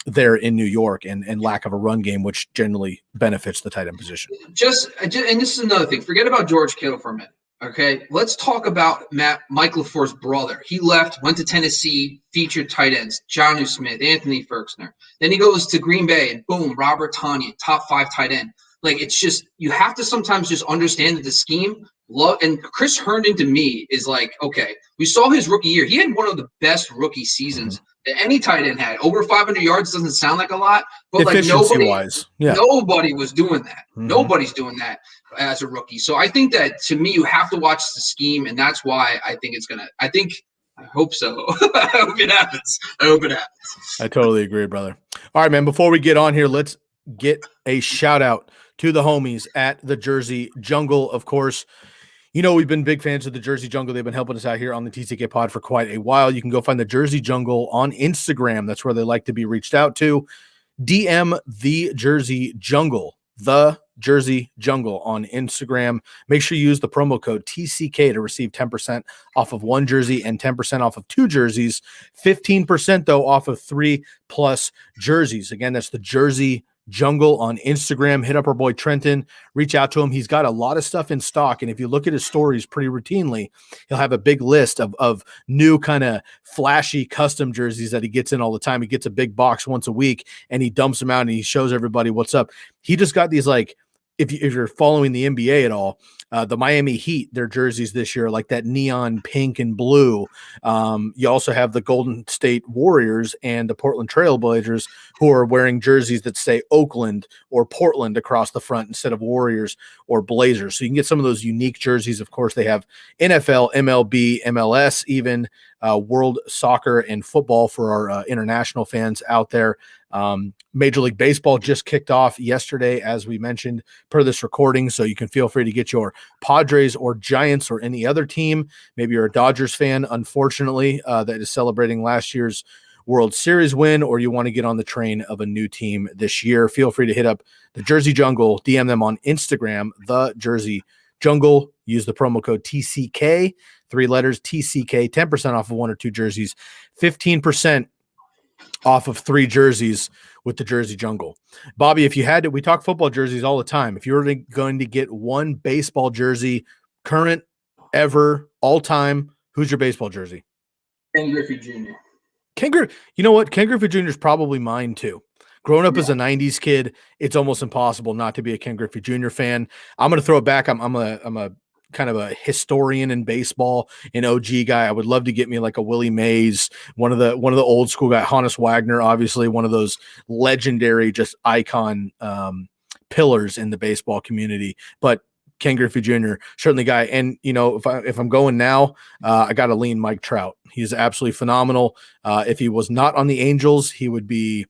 there in New York and lack of a run game, which generally benefits the tight end position. And this is another thing. Forget about George Kittle for a minute. Okay, let's talk about Mike LaFleur's brother. He left, went to Tennessee, featured tight ends, Jonnu Smith, Anthony Ferguson. Then he goes to Green Bay, and boom, Robert Tonyan, top 5 tight end. Like, it's just, you have to sometimes just understand that the scheme, and Chris Herndon to me is like, okay, we saw his rookie year. He had one of the best rookie seasons that any tight end had. Over 500 yards doesn't sound like a lot, but like nobody was doing that. Mm-hmm. Nobody's doing that as a rookie. So I think that, to me, you have to watch the scheme, and that's why I think I hope so. I hope it happens. I totally agree, brother. All right, man, before we get on here, let's get a shout out to the homies at the Jersey Jungle. Of course, you know, we've been big fans of the Jersey Jungle. They've been helping us out here on the TCK pod for quite a while. You can go find the Jersey Jungle on Instagram. That's where they like to be reached out to. DM the Jersey Jungle, the Jersey Jungle on Instagram. Make sure you use the promo code TCK to receive 10% off of one jersey and 10% off of two jerseys, 15% though off of 3+ jerseys. Again, that's the Jersey Jungle on Instagram. Hit up our boy Trenton, reach out to him. He's got a lot of stuff in stock, and if you look at his stories pretty routinely, he'll have a big list of new kind of flashy custom jerseys that he gets in all the time. He gets a big box once a week and he dumps them out and he shows everybody what's up. He just got these, like, if you're following the NBA at all, the Miami Heat, their jerseys this year, like that neon pink and blue. You also have the Golden State Warriors and the Portland Trail Blazers who are wearing jerseys that say Oakland or Portland across the front instead of Warriors or Blazers. So you can get some of those unique jerseys. Of course, they have NFL, MLB, MLS, even World Soccer and football for our international fans out there. Major League Baseball just kicked off yesterday, as we mentioned, per this recording. So you can feel free to get your Padres or Giants or any other team. Maybe you're a Dodgers fan, unfortunately, that is celebrating last year's World Series win, or you want to get on the train of a new team this year. Feel free to hit up the Jersey Jungle, DM them on Instagram, the Jersey Jungle. Use the promo code TCK, 3 letters, TCK, 10% off of 1 or 2 jerseys, 15% off of 3 jerseys with the Jersey Jungle. Bobby, if you had to, we talk football jerseys all the time. If you were going to get one baseball jersey, current, ever, all time, who's your baseball jersey? Ken Griffey Jr. You know what? Ken Griffey Jr. is probably mine too. Growing up as a 90s kid, it's almost impossible not to be a Ken Griffey Jr. fan. I'm going to throw it back. I'm a kind of a historian in baseball, an OG guy. I would love to get me like a Willie Mays, one of the old school guy, Honus Wagner, obviously one of those legendary, just icon pillars in the baseball community. But Ken Griffey Jr., certainly guy. And, you know, if I'm going now, I got to lean Mike Trout. He's absolutely phenomenal. If he was not on the Angels, he would be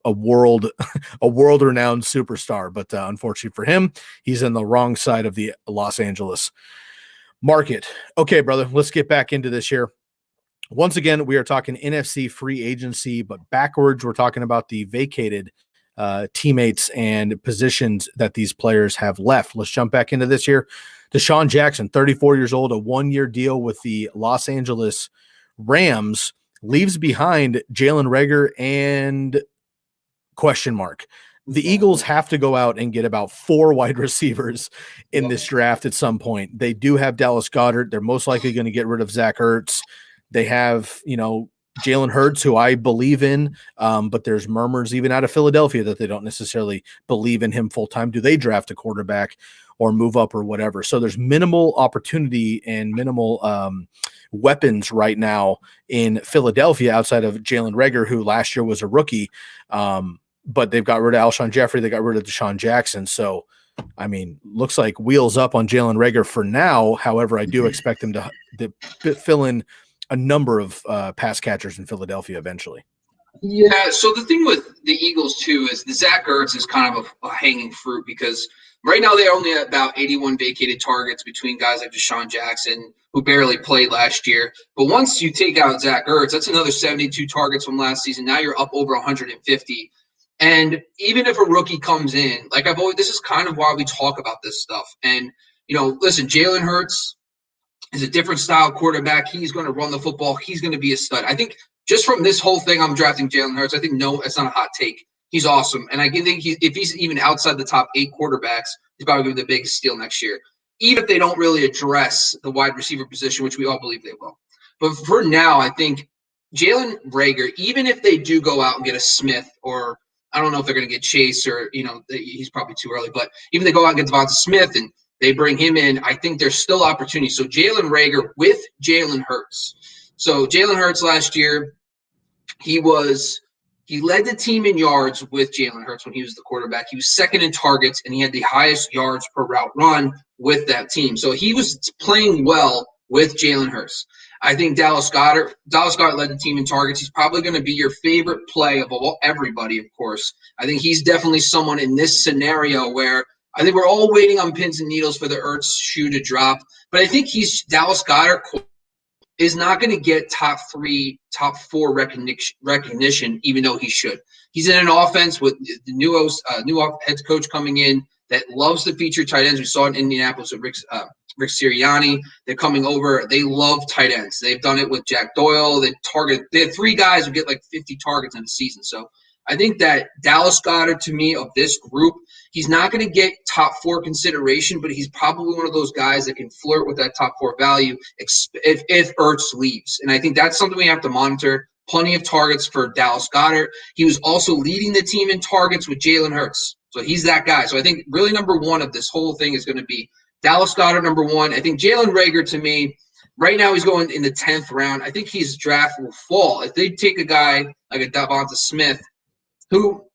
a world renowned superstar. But unfortunately for him, he's in the wrong side of the Los Angeles market. Okay, brother, let's get back into this here. Once again, we are talking NFC free agency, but backwards, we're talking about the vacated teammates and positions that these players have left. Let's jump back into this here. Deshaun Jackson, 34 years old, a 1-year deal with the Los Angeles Rams, leaves behind Jalen Reagor and question mark. The Eagles have to go out and get about 4 wide receivers in this draft at some point. They do have Dallas Goedert. They're most likely going to get rid of Zach Ertz. They have, you know, Jalen Hurts, who I believe in, but there's murmurs even out of Philadelphia that they don't necessarily believe in him full-time. Do they draft a quarterback or move up or whatever? So there's minimal opportunity and minimal weapons right now in Philadelphia outside of Jalen Reagor, who last year was a rookie. But they've got rid of Alshon Jeffrey. They got rid of Deshaun Jackson. So, I mean, looks like wheels up on Jalen Reagor for now. However, I do expect them to fill in a number of pass catchers in Philadelphia eventually. Yeah, so the thing with the Eagles, too, is the Zach Ertz is kind of a hanging fruit because right now they're only at about 81 vacated targets between guys like Deshaun Jackson, who barely played last year. But once you take out Zach Ertz, that's another 72 targets from last season. Now you're up over 150. And even if a rookie comes in, like this is kind of why we talk about this stuff. And, you know, listen, Jalen Hurts is a different style quarterback. He's going to run the football. He's going to be a stud. I think just from this whole thing, I'm drafting Jalen Hurts. I think, no, it's not a hot take. He's awesome. And I think if he's even outside the top 8 quarterbacks, he's probably going to be the biggest steal next year, even if they don't really address the wide receiver position, which we all believe they will. But for now, I think Jalen Reagor, even if they do go out and get a Smith, or I don't know if they're going to get Chase, or, you know, he's probably too early, but even if they go out and get Devonta Smith and they bring him in, I think there's still opportunity. So Jalen Reagor with Jalen Hurts. So Jalen Hurts last year, he led the team in yards with Jalen Hurts when he was the quarterback. He was second in targets, and he had the highest yards per route run with that team. So he was playing well with Jalen Hurts. I think Dallas Goedert led the team in targets. He's probably going to be your favorite play of everybody, of course. I think he's definitely someone in this scenario where I think we're all waiting on pins and needles for the Ertz shoe to drop. But I think Dallas Goedert is not going to get top 4 recognition, even though he should. He's in an offense with the new head coach coming in that loves to feature tight ends. We saw it in Indianapolis with Rick Sirianni. They're coming over. They love tight ends. They've done it with Jack Doyle. They had 3 guys who get like 50 targets in a season. So I think that Dallas Goedert, to me, of this group, he's not going to get top 4 consideration, but he's probably one of those guys that can flirt with that top 4 value if Ertz leaves. And I think that's something we have to monitor. Plenty of targets for Dallas Goedert. He was also leading the team in targets with Jalen Hurts. So he's that guy. So I think really number 1 of this whole thing is going to be Dallas Goedert, number 1. I think Jalen Reagor, to me, right now he's going in the 10th round. I think his draft will fall. If they take a guy like a Devonta Smith,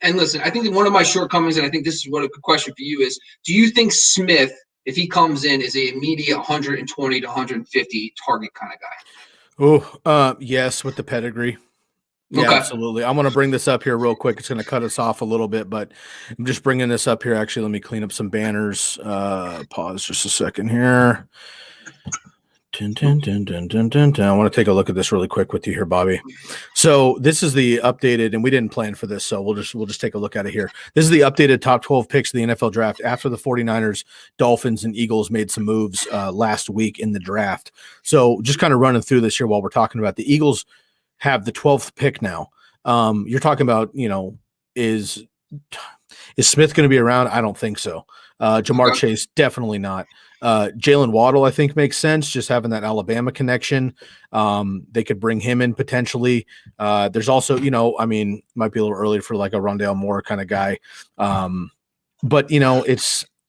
and listen, I think one of my shortcomings, and I think this is what a good question for you is, do you think Smith, if he comes in, is an immediate 120 to 150 target kind of guy? Oh, yes, with the pedigree. Yeah, Okay. absolutely. I'm going to bring this up here real quick. It's going to cut us off a little bit, but I'm just bringing this up here. Actually, let me clean up some banners. Pause just a second here. Dun, dun, dun, dun, dun, dun, dun. I want to take a look at this really quick with you here, Bobby. So this is the updated, and we didn't plan for this, so we'll just take a look at it here. This is the updated top 12 picks of the NFL draft after the 49ers, Dolphins, and Eagles made some moves last week in the draft. So just kind of running through this here while we're talking about the Eagles have the 12th pick now. You're talking about, is Smith going to be around? I don't think so. Jamar Chase, definitely not. Jalen Waddle, I think, makes sense, just having that Alabama connection. They could bring him in potentially. There's also, might be a little early for like a Rondale Moore kind of guy. But,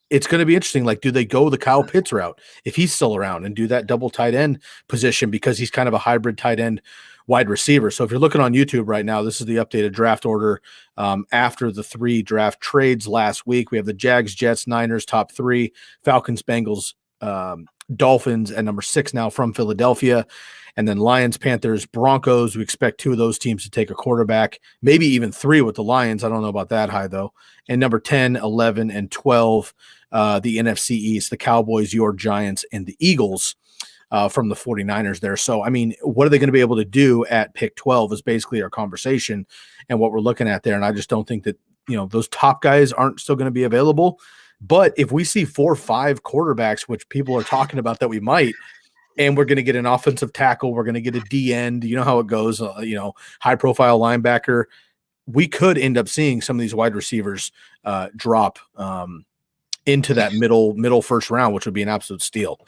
it's going to be interesting. Like, do they go the Kyle Pitts route if he's still around and do that double tight end position because he's kind of a hybrid tight end wide receiver? So if you're looking on YouTube right now, this is the updated draft order after the 3 draft trades last week. We have the Jags, Jets, Niners, top 3, Falcons, Bengals, Dolphins, and number 6 now from Philadelphia. And then Lions, Panthers, Broncos. We expect 2 of those teams to take a quarterback, maybe even 3 with the Lions. I don't know about that high, though. And number 10, 11, and 12, the NFC East, the Cowboys, your Giants, and the Eagles from the 49ers there. So, what are they going to be able to do at pick 12 is basically our conversation and what we're looking at there. And I just don't think that, those top guys aren't still going to be available. But if we see 4 or 5 quarterbacks, which people are talking about that we might, and we're going to get an offensive tackle, we're going to get a D end, you know how it goes, high profile linebacker, we could end up seeing some of these wide receivers drop into that middle first round, which would be an absolute steal.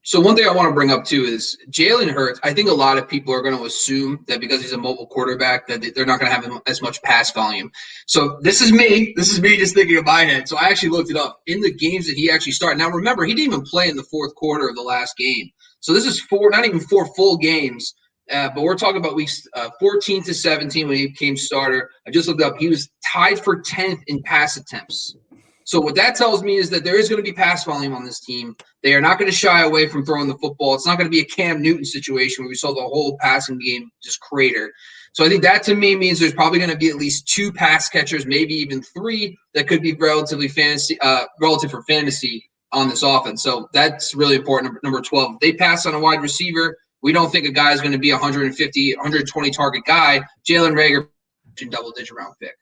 So one thing I want to bring up too is Jalen Hurts. I think a lot of people are going to assume that because he's a mobile quarterback that they're not going to have as much pass volume. So this is me just thinking in my head. So I actually looked it up in the games that he actually started. Now remember, he didn't even play in the fourth quarter of the last game. So this is not even 4 full games. But we're talking about weeks 14 to 17 when he became starter. I just looked up. He was tied for 10th in pass attempts. So what that tells me is that there is going to be pass volume on this team. They are not going to shy away from throwing the football. It's not going to be a Cam Newton situation where we saw the whole passing game just crater. So I think that to me means there's probably going to be at least 2 pass catchers, maybe even 3 that could be relative for fantasy on this offense. So that's really important. Number 12, if they pass on a wide receiver, we don't think a guy is going to be 150, 120 target guy. Jalen Reagor, double-digit round pick.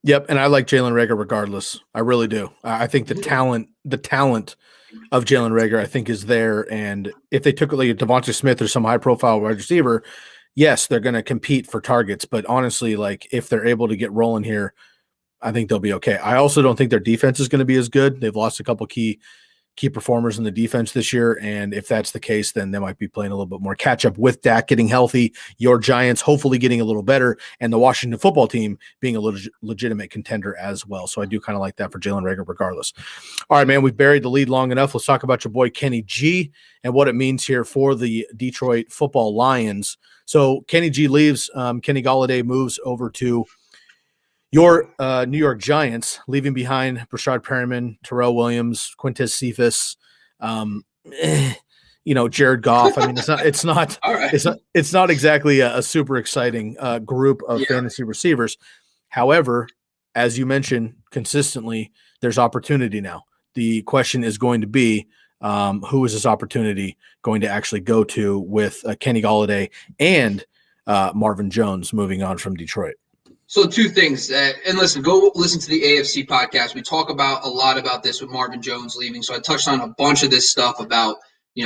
Yep, and I like Jalen Reagor regardless. I really do. I think the talent of Jalen Reagor, I think, is there. And if they took like Devonta Smith or some high-profile wide receiver, yes, they're going to compete for targets. But honestly, like if they're able to get rolling here, I think they'll be okay. I also don't think their defense is going to be as good. They've lost a couple key performers in the defense this year. And if that's the case, then they might be playing a little bit more catch up with Dak getting healthy, your Giants hopefully getting a little better, and the Washington football team being a legitimate contender as well. So I do kind of like that for Jalen Reagor regardless. All right, man, we've buried the lead long enough. Let's talk about your boy Kenny G and what it means here for the Detroit Football Lions. So Kenny G leaves. Kenny Golladay moves over to your New York Giants, leaving behind Brashad Perriman, Terrell Williams, Quintez Cephas. Jared Goff. I mean, All right. it's not exactly a super exciting group of fantasy receivers. However, as you mentioned consistently, there's opportunity now. The question is going to be, who is this opportunity going to actually go to with Kenny Golladay and Marvin Jones moving on from Detroit? So two things, and listen, go listen to the AFC podcast. We talk about a lot about this with Marvin Jones leaving. So I touched on a bunch of this stuff about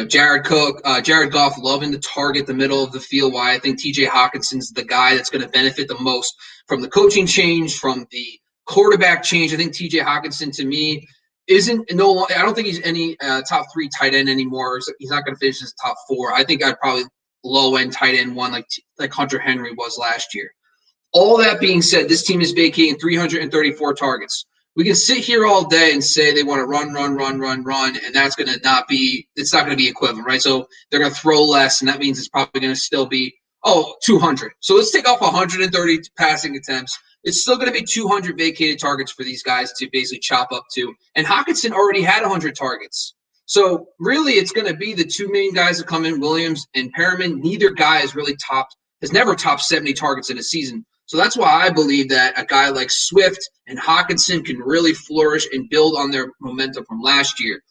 Jared Goff loving to target the middle of the field. Why I think T.J. Hawkinson's the guy that's going to benefit the most from the coaching change, from the quarterback change. I think T.J. Hawkinson to me I don't think he's any top 3 tight end anymore. He's not going to finish his top 4. I think I'd probably low end tight end one like Hunter Henry was last year. All that being said, this team is vacating 334 targets. We can sit here all day and say they want to run, and that's going to not be – it's not going to be equivalent, right? So they're going to throw less, and that means it's probably going to still be, 200. So let's take off 130 passing attempts. It's still going to be 200 vacated targets for these guys to basically chop up to. And Hockenson already had 100 targets. So really it's going to be the 2 main guys that come in, Williams and Perriman. Neither guy has never topped 70 targets in a season. So that's why I believe that a guy like Swift and Hockenson can really flourish and build on their momentum from last year.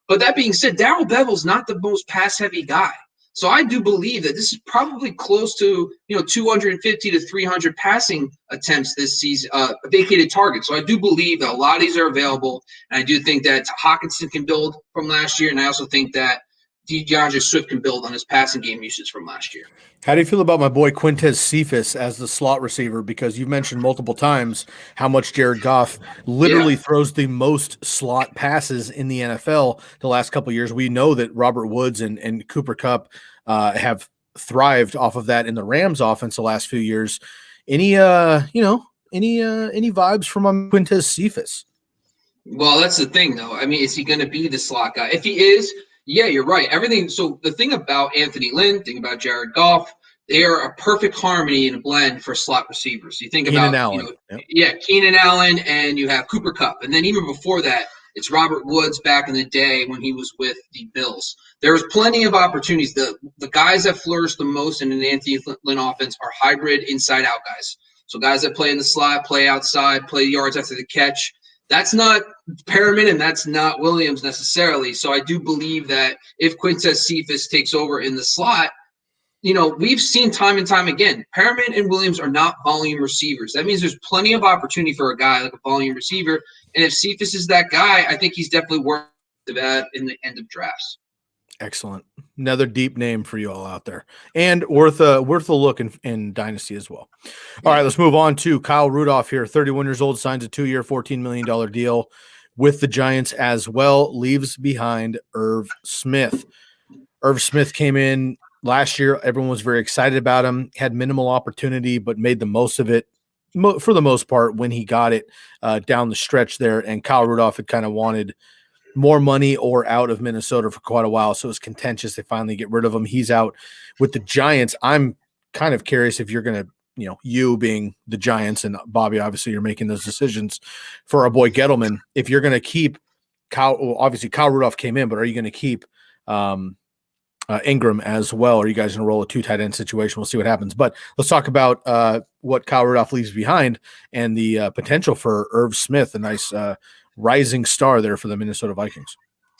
But that being said, Darrell Bevell's not the most pass-heavy guy. So I do believe that this is probably close to 250 to 300 passing attempts this season, vacated targets. So I do believe that a lot of these are available, and I do think that Hockenson can build from last year, and I also think that DeAndre Swift can build on his passing game usage from last year. How do you feel about my boy Quintez Cephas as the slot receiver? Because you've mentioned multiple times how much Jared Goff literally throws the most slot passes in the NFL the last couple of years. We know that Robert Woods and Cooper Kupp have thrived off of that in the Rams offense the last few years. Any vibes from Quintez Cephas? Well, that's the thing, though. I mean, is he going to be the slot guy? If he is, yeah, you're right. Everything. So the thing about Anthony Lynn, thing about Jared Goff, they are a perfect harmony and a blend for slot receivers. You think Keenan about, Allen. Keenan Allen, and you have Cooper Kupp, and then even before that, it's Robert Woods back in the day when he was with the Bills. There's plenty of opportunities. The guys that flourish the most in an Anthony Lynn offense are hybrid inside-out guys. So guys that play in the slot, play outside, play yards after the catch. That's not Perriman and that's not Williams necessarily. So I do believe that if Quintez Cephas takes over in the slot, we've seen time and time again, Perriman and Williams are not volume receivers. That means there's plenty of opportunity for a guy like a volume receiver. And if Cephas is that guy, I think he's definitely worth that in the end of drafts. Excellent. Another deep name for you all out there, and worth a look in Dynasty as well. All right, let's move on to Kyle Rudolph here. 31 years old, signs a 2-year, $14 million deal with the Giants as well. Leaves behind Irv Smith. Irv Smith came in last year. Everyone was very excited about him. Had minimal opportunity, but made the most of it for the most part when he got it down the stretch there. And Kyle Rudolph had kind of wanted more money or out of Minnesota for quite a while, so it was contentious. They finally get rid of him. He's out with the Giants. I'm kind of curious if you're going to, you being the Giants and Bobby, obviously you're making those decisions for our boy Gettleman. If you're going to keep obviously Kyle Rudolph came in, but are you going to keep Ingram as well? Are you guys going to roll a 2 tight end situation? We'll see what happens. But let's talk about what Kyle Rudolph leaves behind and the potential for Irv Smith, a nice rising star there for the Minnesota Vikings.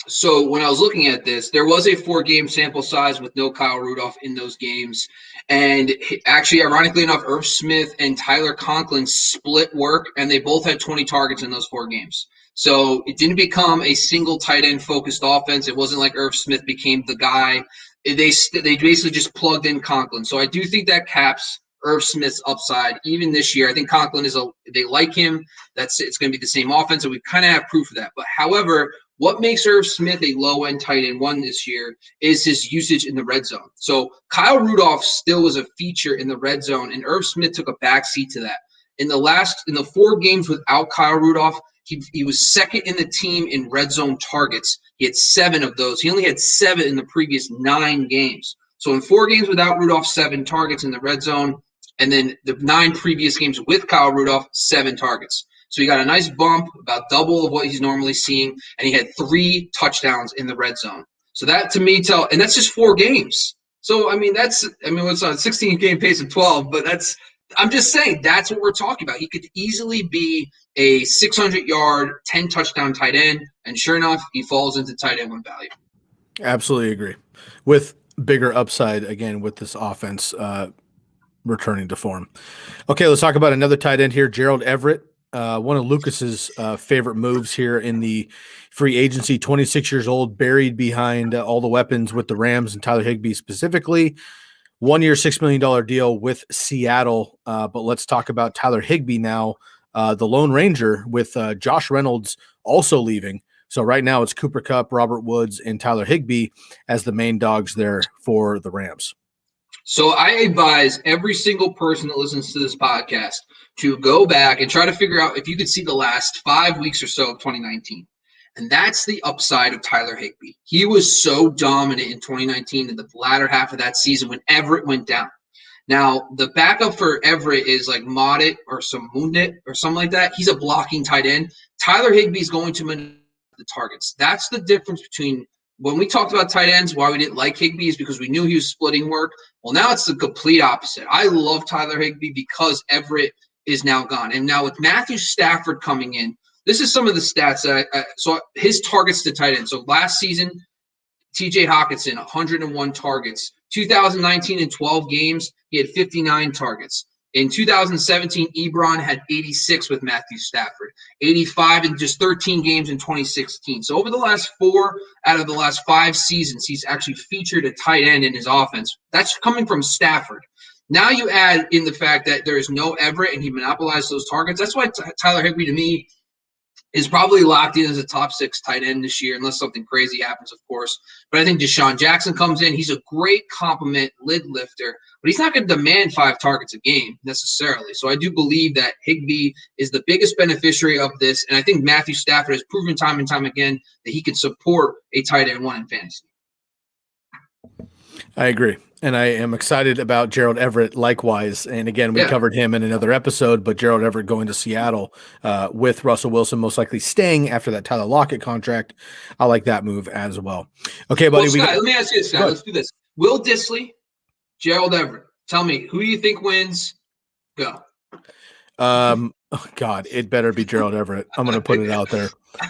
So when I was looking at this, there was a 4-game sample size with no Kyle Rudolph in those games. And actually, ironically enough, Irv Smith and Tyler Conklin split work, and they both had 20 targets in those 4 games. So it didn't become a single tight end focused offense. It wasn't like Irv Smith became the guy. They basically just plugged in Conklin. So I do think that caps Irv Smith's upside even this year. I think Conklin they like him. It's going to be the same offense, and we kind of have proof of that. But however, what makes Irv Smith a low-end tight end one this year is his usage in the red zone. So Kyle Rudolph still was a feature in the red zone, and Irv Smith took a backseat to that. In the 4 games without Kyle Rudolph, he was second in the team in red zone targets. He had 7 of those. He only had 7 in the previous 9 games. So in 4 games without Rudolph, 7 targets in the red zone. And then the 9 previous games with Kyle Rudolph, 7 targets. So he got a nice bump, about double of what he's normally seeing, and he had 3 touchdowns in the red zone. So that to me and that's just 4 games. So what's on 16 game pace of 12, but I'm just saying that's what we're talking about. He could easily be a 600-yard, 10 touchdown tight end, and sure enough, he falls into tight end 1 value. Absolutely agree. With bigger upside again with this offense returning to form. Okay, let's talk about another tight end here, Gerald Everett. One of Lucas's favorite moves here in the free agency, 26 years old, buried behind all the weapons with the Rams and Tyler Higbee specifically. 1 year, $6 million deal with Seattle. But let's talk about Tyler Higbee now, the Lone Ranger, with Josh Reynolds also leaving. So right now it's Cooper Kupp, Robert Woods, and Tyler Higbee as the main dogs there for the Rams. So I advise every single person that listens to this podcast to go back and try to figure out if you could see the last 5 weeks or so of 2019. And that's the upside of Tyler Higbee. He was so dominant in 2019 in the latter half of that season when Everett went down. Now, the backup for Everett is like Modit or Samundit or something like that. He's a blocking tight end. Tyler Higbee is going to manipulate the targets. That's the difference between when we talked about tight ends, why we didn't like Higbee is because we knew he was splitting work. Well, now it's the complete opposite. I love Tyler Higbee because Everett is now gone. And now with Matthew Stafford coming in, this is some of the stats. So his targets to tight end. So last season, TJ Hawkinson, 101 targets. 2019 in 12 games, he had 59 targets. In 2017, Ebron had 86 with Matthew Stafford, 85 in just 13 games in 2016. So over the last 4 out of the last 5 seasons, he's actually featured a tight end in his offense. That's coming from Stafford. Now you add in the fact that there is no Everett and he monopolized those targets. That's why Tyler Higbee, to me, is probably locked in as a top 6 tight end this year, unless something crazy happens, of course. But I think Deshaun Jackson comes in. He's a great complement lid lifter, but he's not going to demand 5 targets a game necessarily. So I do believe that Higbee is the biggest beneficiary of this, and I think Matthew Stafford has proven time and time again that he can support a tight end 1 in fantasy. I agree. And I am excited about Gerald Everett likewise. And again, we covered him in another episode, but Gerald Everett going to Seattle with Russell Wilson most likely staying after that Tyler Lockett contract. I like that move as well. Okay, buddy. Well, Scott, let me ask you this, Scott. Let's do this. Will Dissly, Gerald Everett. Tell me, who do you think wins? Go. Oh God, it better be Gerald Everett. I'm going to put it out there.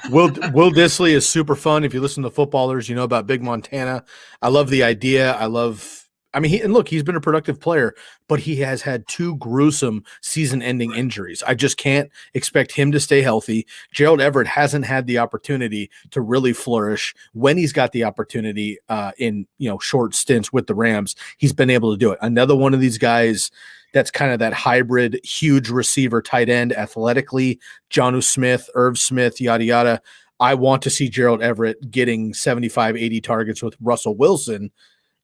Will Dissly is super fun. If you listen to footballers, you know about Big Montana. I love the idea. He's been a productive player, but he has had 2 gruesome season-ending injuries. I just can't expect him to stay healthy. Gerald Everett hasn't had the opportunity to really flourish. When he's got the opportunity in short stints with the Rams, he's been able to do it. Another one of these guys that's kind of that hybrid, huge receiver, tight end, athletically, Jonnu Smith, Irv Smith, yada, yada. I want to see Gerald Everett getting 75, 80 targets with Russell Wilson,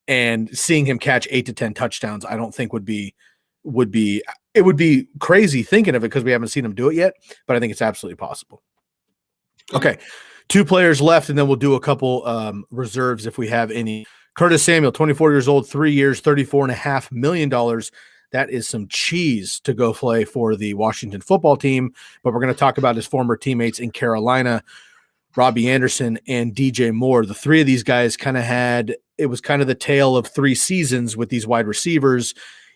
and seeing him catch 8 to 10 touchdowns. I don't think would be crazy thinking of it because we haven't seen him do it yet, but I think it's absolutely possible. Okay. 2 players left, and then we'll do a couple reserves if we have any. Curtis Samuel, 24 years old, 3 years, $34.5 million. That is some cheese to go play for the Washington football team, but we're going to talk about his former teammates in Carolina, Robbie Anderson and DJ Moore. The 3 of these guys it was kind of the tale of 3 seasons with these wide receivers.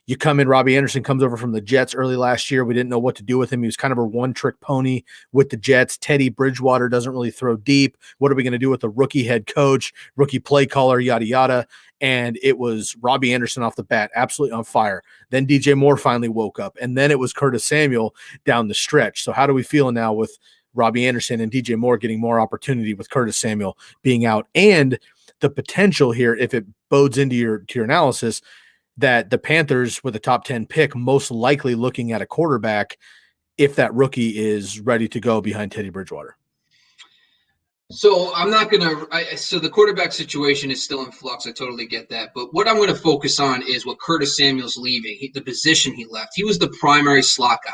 You come in, Robbie Anderson comes over from the Jets early last year. We didn't know what to do with him. He was kind of a one-trick pony with the Jets. Teddy Bridgewater doesn't really throw deep. What are we going to do with a rookie head coach, rookie play caller, yada, yada? And it was Robbie Anderson off the bat, absolutely on fire. Then DJ Moore finally woke up, and then it was Curtis Samuel down the stretch. So how do we feel now with Robbie Anderson and DJ Moore getting more opportunity with Curtis Samuel being out, and the potential here, if it bodes into your analysis, that the Panthers with a top 10 pick, most likely looking at a quarterback if that rookie is ready to go behind Teddy Bridgewater? So I'm not going to – so the quarterback situation is still in flux. I totally get that. But what I'm going to focus on is what Curtis Samuel's leaving, the position he left. He was the primary slot guy,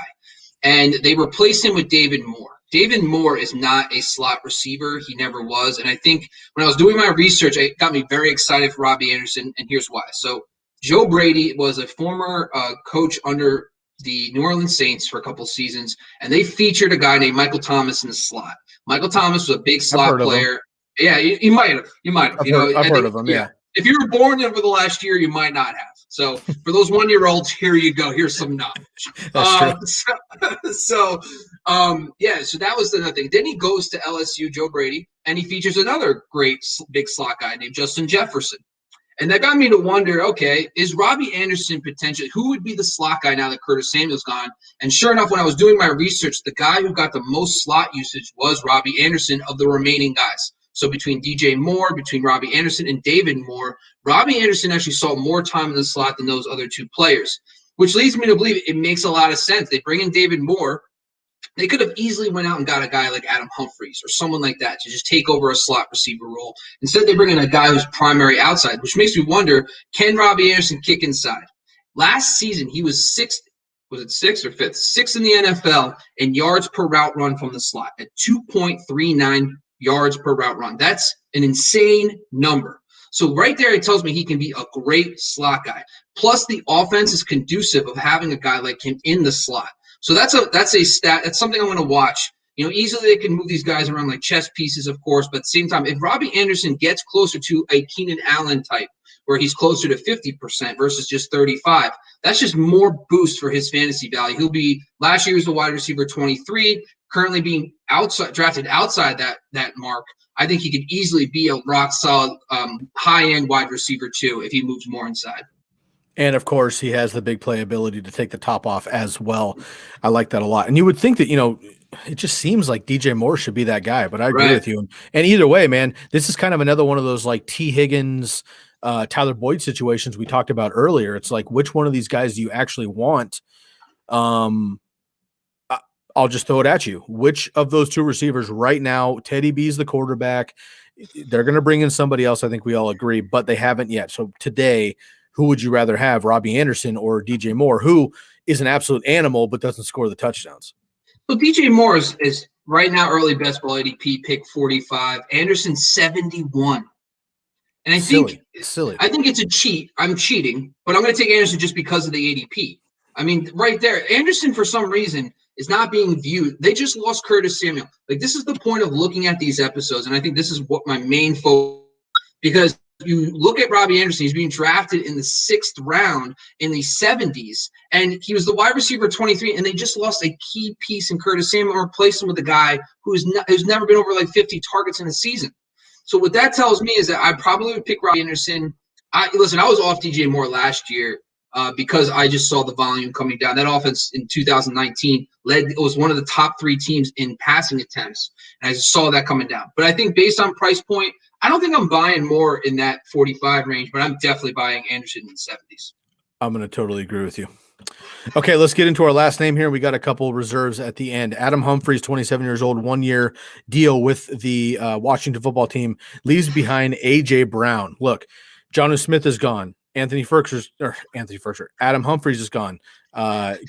and they replaced him with David Moore. David Moore is not a slot receiver. He never was. And I think when I was doing my research, it got me very excited for Robbie Anderson, and here's why. So Joe Brady was a former coach under the New Orleans Saints for a couple seasons, and they featured a guy named Michael Thomas in the slot. Michael Thomas was a big slot player, Yeah, you might have. You might have. I've heard of them. Yeah. If you were born over the last year, you might not have. So for those 1-year-olds, here you go. Here's some knowledge. That's true. So that was another thing. Then he goes to LSU, Joe Brady, and he features another great big slot guy named Justin Jefferson. And that got me to wonder, okay, is Robbie Anderson potentially, who would be the slot guy now that Curtis Samuel's gone? And sure enough, when I was doing my research, the guy who got the most slot usage was Robbie Anderson of the remaining guys. So between DJ Moore, between Robbie Anderson and David Moore, Robbie Anderson actually saw more time in the slot than those other two players, which leads me to believe it makes a lot of sense. They bring in David Moore. They could have easily went out and got a guy like Adam Humphries or someone like that to just take over a slot receiver role. Instead, they bring in a guy who's primary outside, which makes me wonder, can Robbie Anderson kick inside? Last season, he was sixth. Was it sixth or fifth? Sixth in the NFL in yards per route run from the slot at 2.39 yards per route run. That's an insane number. So right there, it tells me he can be a great slot guy. Plus, the offense is conducive of having a guy like him in the slot. So that's a stat. That's something I'm going to watch. Easily they can move these guys around like chess pieces, of course. But at the same time, if Robbie Anderson gets closer to a Keenan Allen type, where he's closer to 50% versus just 35, that's just more boost for his fantasy value. Last year he was the wide receiver 23, currently being drafted outside that mark. I think he could easily be a rock solid high-end wide receiver too if he moves more inside. And of course, he has the big playability to take the top off as well. I like that a lot. And you would think that, it just seems like DJ Moore should be that guy, but I agree with you. And either way, man, this is kind of another one of those like T. Higgins, Tyler Boyd situations we talked about earlier. It's like, which one of these guys do you actually want? I'll just throw it at you. Which of those two receivers right now, Teddy B's the quarterback. They're going to bring in somebody else. I think we all agree, but they haven't yet. So today, who would you rather have, Robbie Anderson or DJ Moore, who is an absolute animal but doesn't score the touchdowns? So DJ Moore is right now early best ball ADP pick 45. Anderson 71. And I think it's a cheat. I'm cheating, but I'm going to take Anderson just because of the ADP. I mean, right there, Anderson for some reason is not being viewed. They just lost Curtis Samuel. Like, this is the point of looking at these episodes, and I think this is what my main focus, because you look at Robbie Anderson, he's being drafted in the 6th round in the 70s, and he was the wide receiver 23, and they just lost a key piece in Curtis Samuel and replaced him with a guy who's never been over like 50 targets in a season. So what that tells me is that I probably would pick Robbie Anderson. I was off DJ Moore last year because I just saw the volume coming down. That offense in 2019 was one of the top 3 teams in passing attempts, and I just saw that coming down. But I think based on price point, I don't think I'm buying more in that 45 range, but I'm definitely buying Anderson in the 70s. I'm going to totally agree with you. Okay, let's get into our last name here. We got a couple reserves at the end. Adam Humphries, 27 years old, 1-year deal with the Washington football team, leaves behind A.J. Brown. Look, Jonnu Smith is gone. Adam Humphries is gone.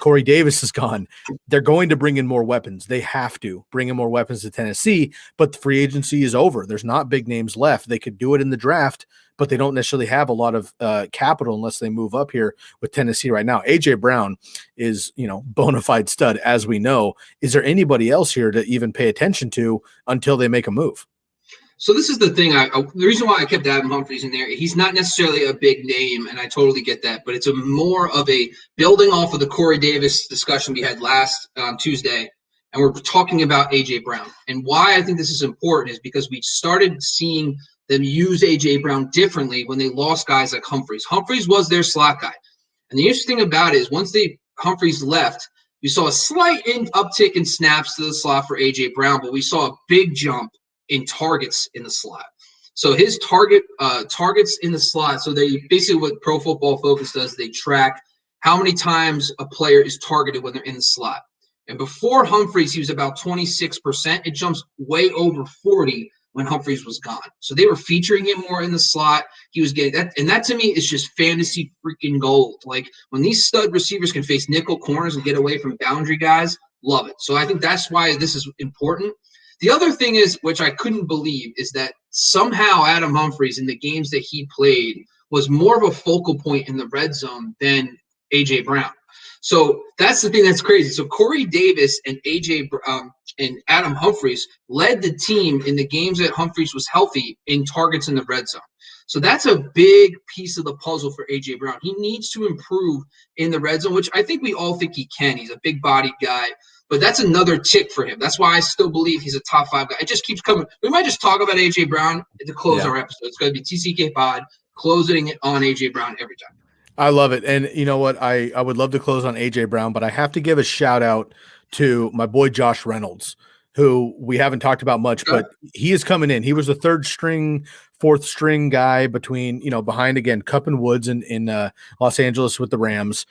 Corey Davis is gone. They're going to bring in more weapons. They have to bring in more weapons to Tennessee, but the free agency is over. There's not big names left. They could do it in the draft, but they don't necessarily have a lot of capital unless they move up here with Tennessee right now. A.J. Brown is, bona fide stud, as we know. Is there anybody else here to even pay attention to until they make a move? So this is the thing. The reason why I kept Adam Humphries in there, he's not necessarily a big name, and I totally get that, but it's more of a building off of the Corey Davis discussion we had last Tuesday, and we're talking about A.J. Brown. And why I think this is important is because we started seeing them use A.J. Brown differently when they lost guys like Humphries. Humphries was their slot guy. And the interesting thing about it is once Humphries left, we saw a slight uptick in snaps to the slot for A.J. Brown, but we saw a big jump in targets in the slot. So his targets in the slot, so they basically what Pro Football Focus does, they track how many times a player is targeted when they're in the slot. And before Humphries, he was about 26%. It jumps way over 40 when Humphries was gone. So they were featuring him more in the slot. He was getting that. And that to me is just fantasy freaking gold. Like when these stud receivers can face nickel corners and get away from boundary guys, love it. So I think that's why this is important. The other thing is, which I couldn't believe, is that somehow Adam Humphries in the games that he played was more of a focal point in the red zone than A.J. Brown. So that's the thing that's crazy. So Corey Davis and Adam Humphries led the team in the games that Humphries was healthy in targets in the red zone. So that's a big piece of the puzzle for A.J. Brown. He needs to improve in the red zone, which I think we all think he can. He's a big-bodied guy, but that's another tick for him. That's why I still believe he's a top 5 guy. It just keeps coming. We might just talk about A.J. Brown to close our episode. It's going to be TCK Pod, closing it on A.J. Brown every time. I love it. And you know what? I would love to close on A.J. Brown, but I have to give a shout-out to my boy Josh Reynolds, who we haven't talked about much, but he is coming in. He was the 3rd string, 4th string guy between, behind, again, Kupp and Woods in Los Angeles with the Rams.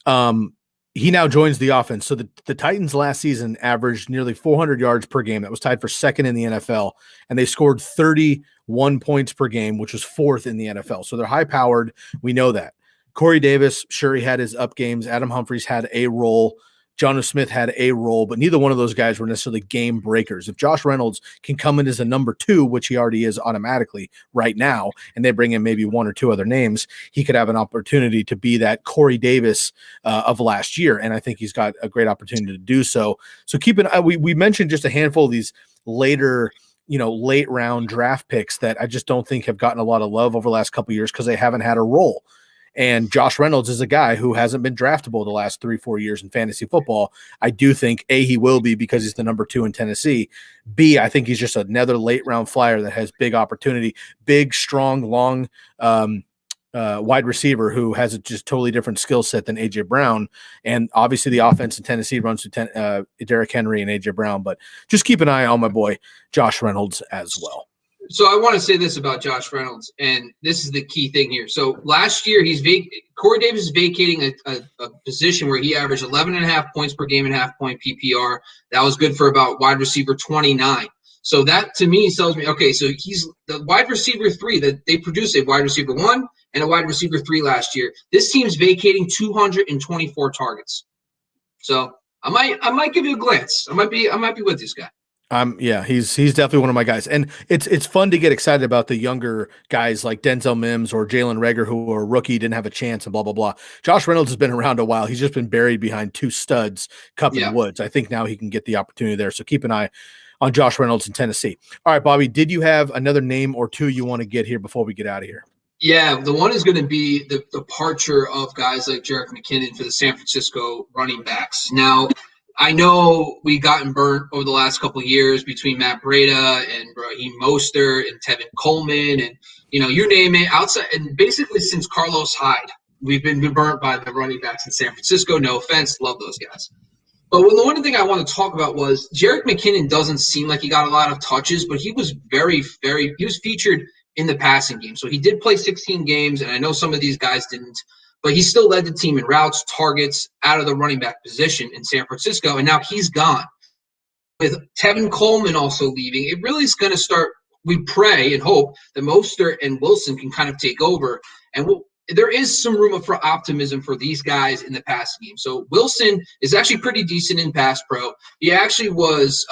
He now joins the offense. So the Titans last season averaged nearly 400 yards per game. That was tied for 2nd in the NFL. And they scored 31 points per game, which was 4th in the NFL. So they're high-powered. We know that. Corey Davis, sure, he had his up games. Adam Humphries had a role. Jonnu Smith had a role, but neither one of those guys were necessarily game breakers. If Josh Reynolds can come in as a number 2, which he already is automatically right now, and they bring in maybe 1 or 2 other names, he could have an opportunity to be that Corey Davis of last year, and I think he's got a great opportunity to do so. So keep an eye. We mentioned just a handful of these later, late round draft picks that I just don't think have gotten a lot of love over the last couple of years because they haven't had a role. And Josh Reynolds is a guy who hasn't been draftable the last 3-4 years in fantasy football. I do think, A, he will be because he's the number 2 in Tennessee. B, I think he's just another late-round flyer that has big opportunity, big, strong, long wide receiver who has a just totally different skill set than A.J. Brown. And obviously the offense in Tennessee runs through Derrick Henry and A.J. Brown. But just keep an eye on my boy Josh Reynolds as well. So I want to say this about Josh Reynolds, and this is the key thing here. So last year, Corey Davis is vacating a position where he averaged 11.5 points per game and half-point PPR. That was good for about wide receiver 29. So that, to me, tells me, okay, so he's the wide receiver 3 that they produced a wide receiver 1 and a wide receiver 3 last year. This team's vacating 224 targets. So I might give you a glance. I might be with this guy. He's definitely one of my guys. And it's fun to get excited about the younger guys like Denzel Mims or Jalen Reagor, who are a rookie, didn't have a chance, and blah, blah, blah. Josh Reynolds has been around a while. He's just been buried behind 2 studs, Kupp and Woods. I think now he can get the opportunity there. So keep an eye on Josh Reynolds in Tennessee. All right, Bobby, did you have another name or 2 you want to get here before we get out of here? Yeah, the one is going to be the departure of guys like Jerick McKinnon for the San Francisco running backs. Now, I know we gotten burnt over the last couple of years between Matt Breida and Raheem Mostert and Tevin Coleman and, you name it, outside. And basically since Carlos Hyde, we've been burnt by the running backs in San Francisco. No offense. Love those guys. But the one thing I want to talk about was Jerick McKinnon doesn't seem like he got a lot of touches, but he was he was featured in the passing game. So he did play 16 games, and I know some of these guys didn't. But he still led the team in routes, targets, out of the running back position in San Francisco, and now he's gone. With Tevin Coleman also leaving, it really is going to start – we pray and hope that Mostert and Wilson can kind of take over. And there is some room for optimism for these guys in the passing game. So Wilson is actually pretty decent in pass pro. He actually was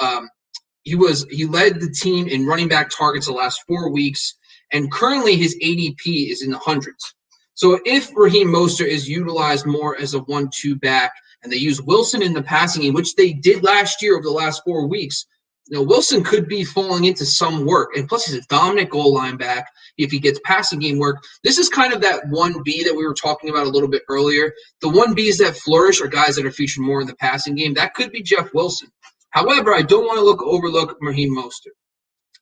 he led the team in running back targets the last 4 weeks, and currently his ADP is in the hundreds. So if Raheem Mostert is utilized more as a 1-2 back and they use Wilson in the passing game, which they did last year over the last 4 weeks, Wilson could be falling into some work. And plus he's a dominant goal line back if he gets passing game work. This is kind of that 1B that we were talking about a little bit earlier. The 1Bs that flourish are guys that are featured more in the passing game. That could be Jeff Wilson. However, I don't want to overlook Raheem Mostert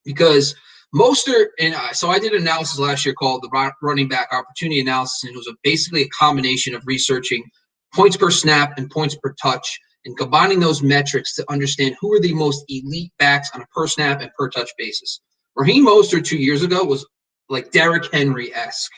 because – Mostert, and so I did an analysis last year called the running back opportunity analysis, and it was basically a combination of researching points per snap and points per touch and combining those metrics to understand who are the most elite backs on a per snap and per touch basis. Raheem Mostert 2 years ago was like Derrick Henry-esque,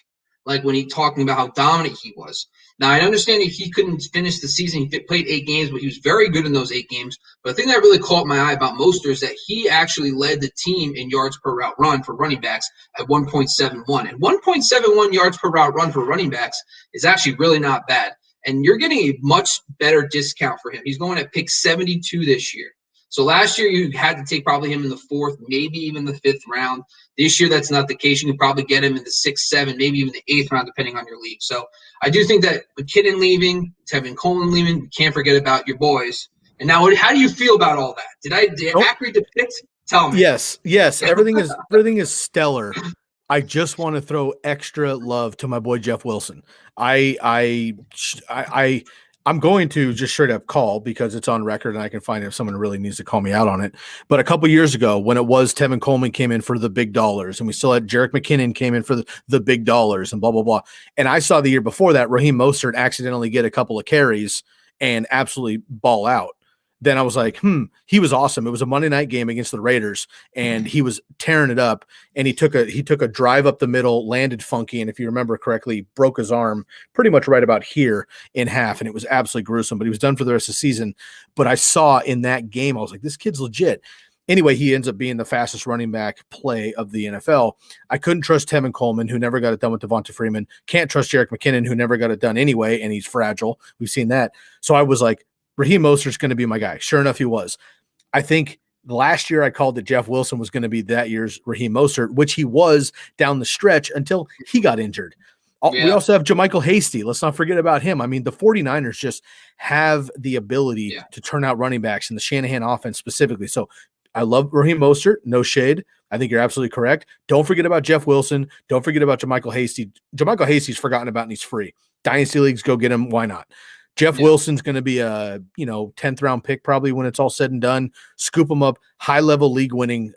like when he talking about how dominant he was. Now, I understand if he couldn't finish the season, he played 8 games, but he was very good in those 8 games. But the thing that really caught my eye about Mostert is that he actually led the team in yards per route run for running backs at 1.71. And 1.71 yards per route run for running backs is actually really not bad. And you're getting a much better discount for him. He's going at pick 72 this year. So last year you had to take probably him in the 4th, maybe even the 5th round. This year that's not the case. You can probably get him in the 6th, 7th, maybe even the 8th round, depending on your league. So I do think that McKinnon leaving, Tevin Coleman leaving, we can't forget about your boys And now, how do you feel about all that? Did I accurately depict? Tell me. Yes. Everything is stellar. I just want to throw extra love to my boy Jeff Wilson. I'm going to just straight up call because it's on record and I can find if someone really needs to call me out on it. But a couple years ago, when it was Tevin Coleman came in for the big dollars, and we still had Jerick McKinnon came in for the big dollars, and blah blah blah. And I saw the year before that Raheem Mostert accidentally get a couple of carries and absolutely ball out. Then I was like, he was awesome. It was a Monday night game against the Raiders, and he was tearing it up. And he took a drive up the middle, landed funky, and if you remember correctly, broke his arm pretty much right about here in half, and it was absolutely gruesome. But he was done for the rest of the season. But I saw in that game, I was like, this kid's legit. Anyway, he ends up being the fastest running back play of the NFL. I couldn't trust Tevin Coleman, who never got it done with Devonta Freeman. Can't trust Jerick McKinnon, who never got it done anyway, and he's fragile. We've seen that. So I was like, Raheem Mostert's going to be my guy. Sure enough, he was. I think last year I called that Jeff Wilson was going to be that year's Raheem Mostert, which he was down the stretch until he got injured. Yeah. We also have JaMychal Hasty. Let's not forget about him. I mean, the 49ers just have the ability to turn out running backs in the Shanahan offense specifically. So I love Raheem Mostert. No shade. I think you're absolutely correct. Don't forget about Jeff Wilson. Don't forget about JaMychal Hasty. JaMychal Hasty's forgotten about and he's free. Dynasty leagues, go get him. Why not? Jeff Wilson's going to be a 10th round pick probably when it's all said and done. Scoop him up, high level league winning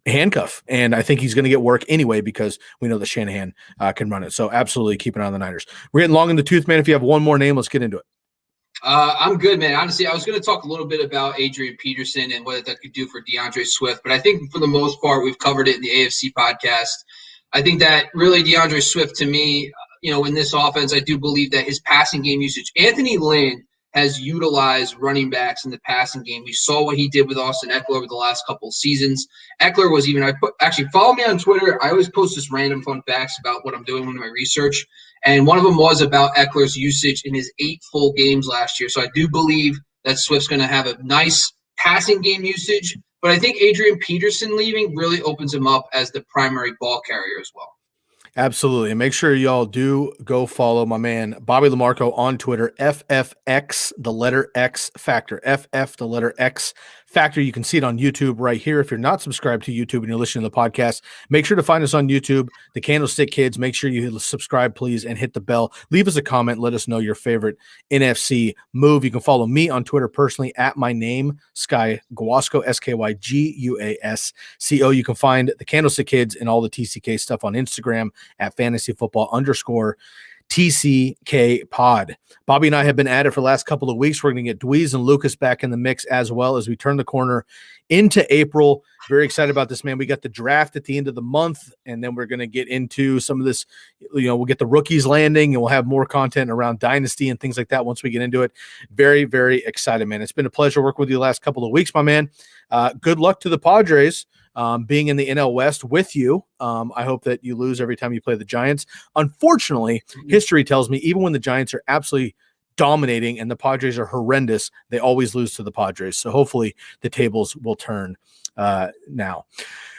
handcuff, and I think he's going to get work anyway because we know that Shanahan can run it. So absolutely keep an eye on the Niners. We're getting long in the tooth, man. If you have one more name, let's get into it. I'm good, man. Honestly, I was going to talk a little bit about Adrian Peterson and what that could do for DeAndre Swift, but I think for the most part we've covered it in the AFC podcast. I think that really DeAndre Swift, to me, in this offense, I do believe that his passing game usage, Anthony Lynn has utilized running backs in the passing game. We saw what he did with Austin Eckler over the last couple of seasons. Eckler was actually follow me on Twitter. I always post this random fun facts about what I'm doing with my research. And one of them was about Eckler's usage in his 8 full games last year. So I do believe that Swift's going to have a nice passing game usage. But I think Adrian Peterson leaving really opens him up as the primary ball carrier as well. Absolutely. And make sure y'all do go follow my man, Bobby Lamarco, on Twitter, FFX, the letter X Factor, FF, the letter X Factor. You can see it on YouTube right here. If you're not subscribed to YouTube and you're listening to the podcast, make sure to find us on YouTube, The Candlestick Kids. Make sure you subscribe, please, and hit the bell. Leave us a comment. Let us know your favorite NFC move. You can follow me on Twitter personally at my name, Sky Guasco, SkyGuasco. You can find The Candlestick Kids and all the TCK stuff on Instagram at fantasyfootball_TCK pod. Bobby and I have been at it for the last couple of weeks. We're going to get Dweez and Lucas back in the mix as well as we turn the corner into April. Very excited about this, man. We got the draft at the end of the month, and then we're going to get into some of this. We'll get the rookies landing, and we'll have more content around Dynasty and things like that once we get into it. Very, very excited, man. It's been a pleasure working with you the last couple of weeks, my man. Good luck to the Padres. Being in the NL West with you. I hope that you lose every time you play the Giants. Unfortunately, history tells me even when the Giants are absolutely dominating and the Padres are horrendous, they always lose to the Padres. So hopefully the tables will turn now.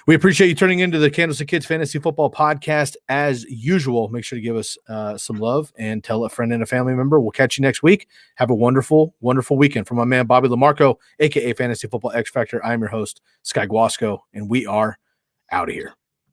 We appreciate you turning into the Candlestick Kids Fantasy Football Podcast as usual. Make sure to give us some love and tell a friend and a family member. We'll catch you next week. Have a wonderful, wonderful weekend. From my man, Bobby Lamarco, a.k.a. Fantasy Football X Factor, I'm your host, Sky Guasco, and we are out of here.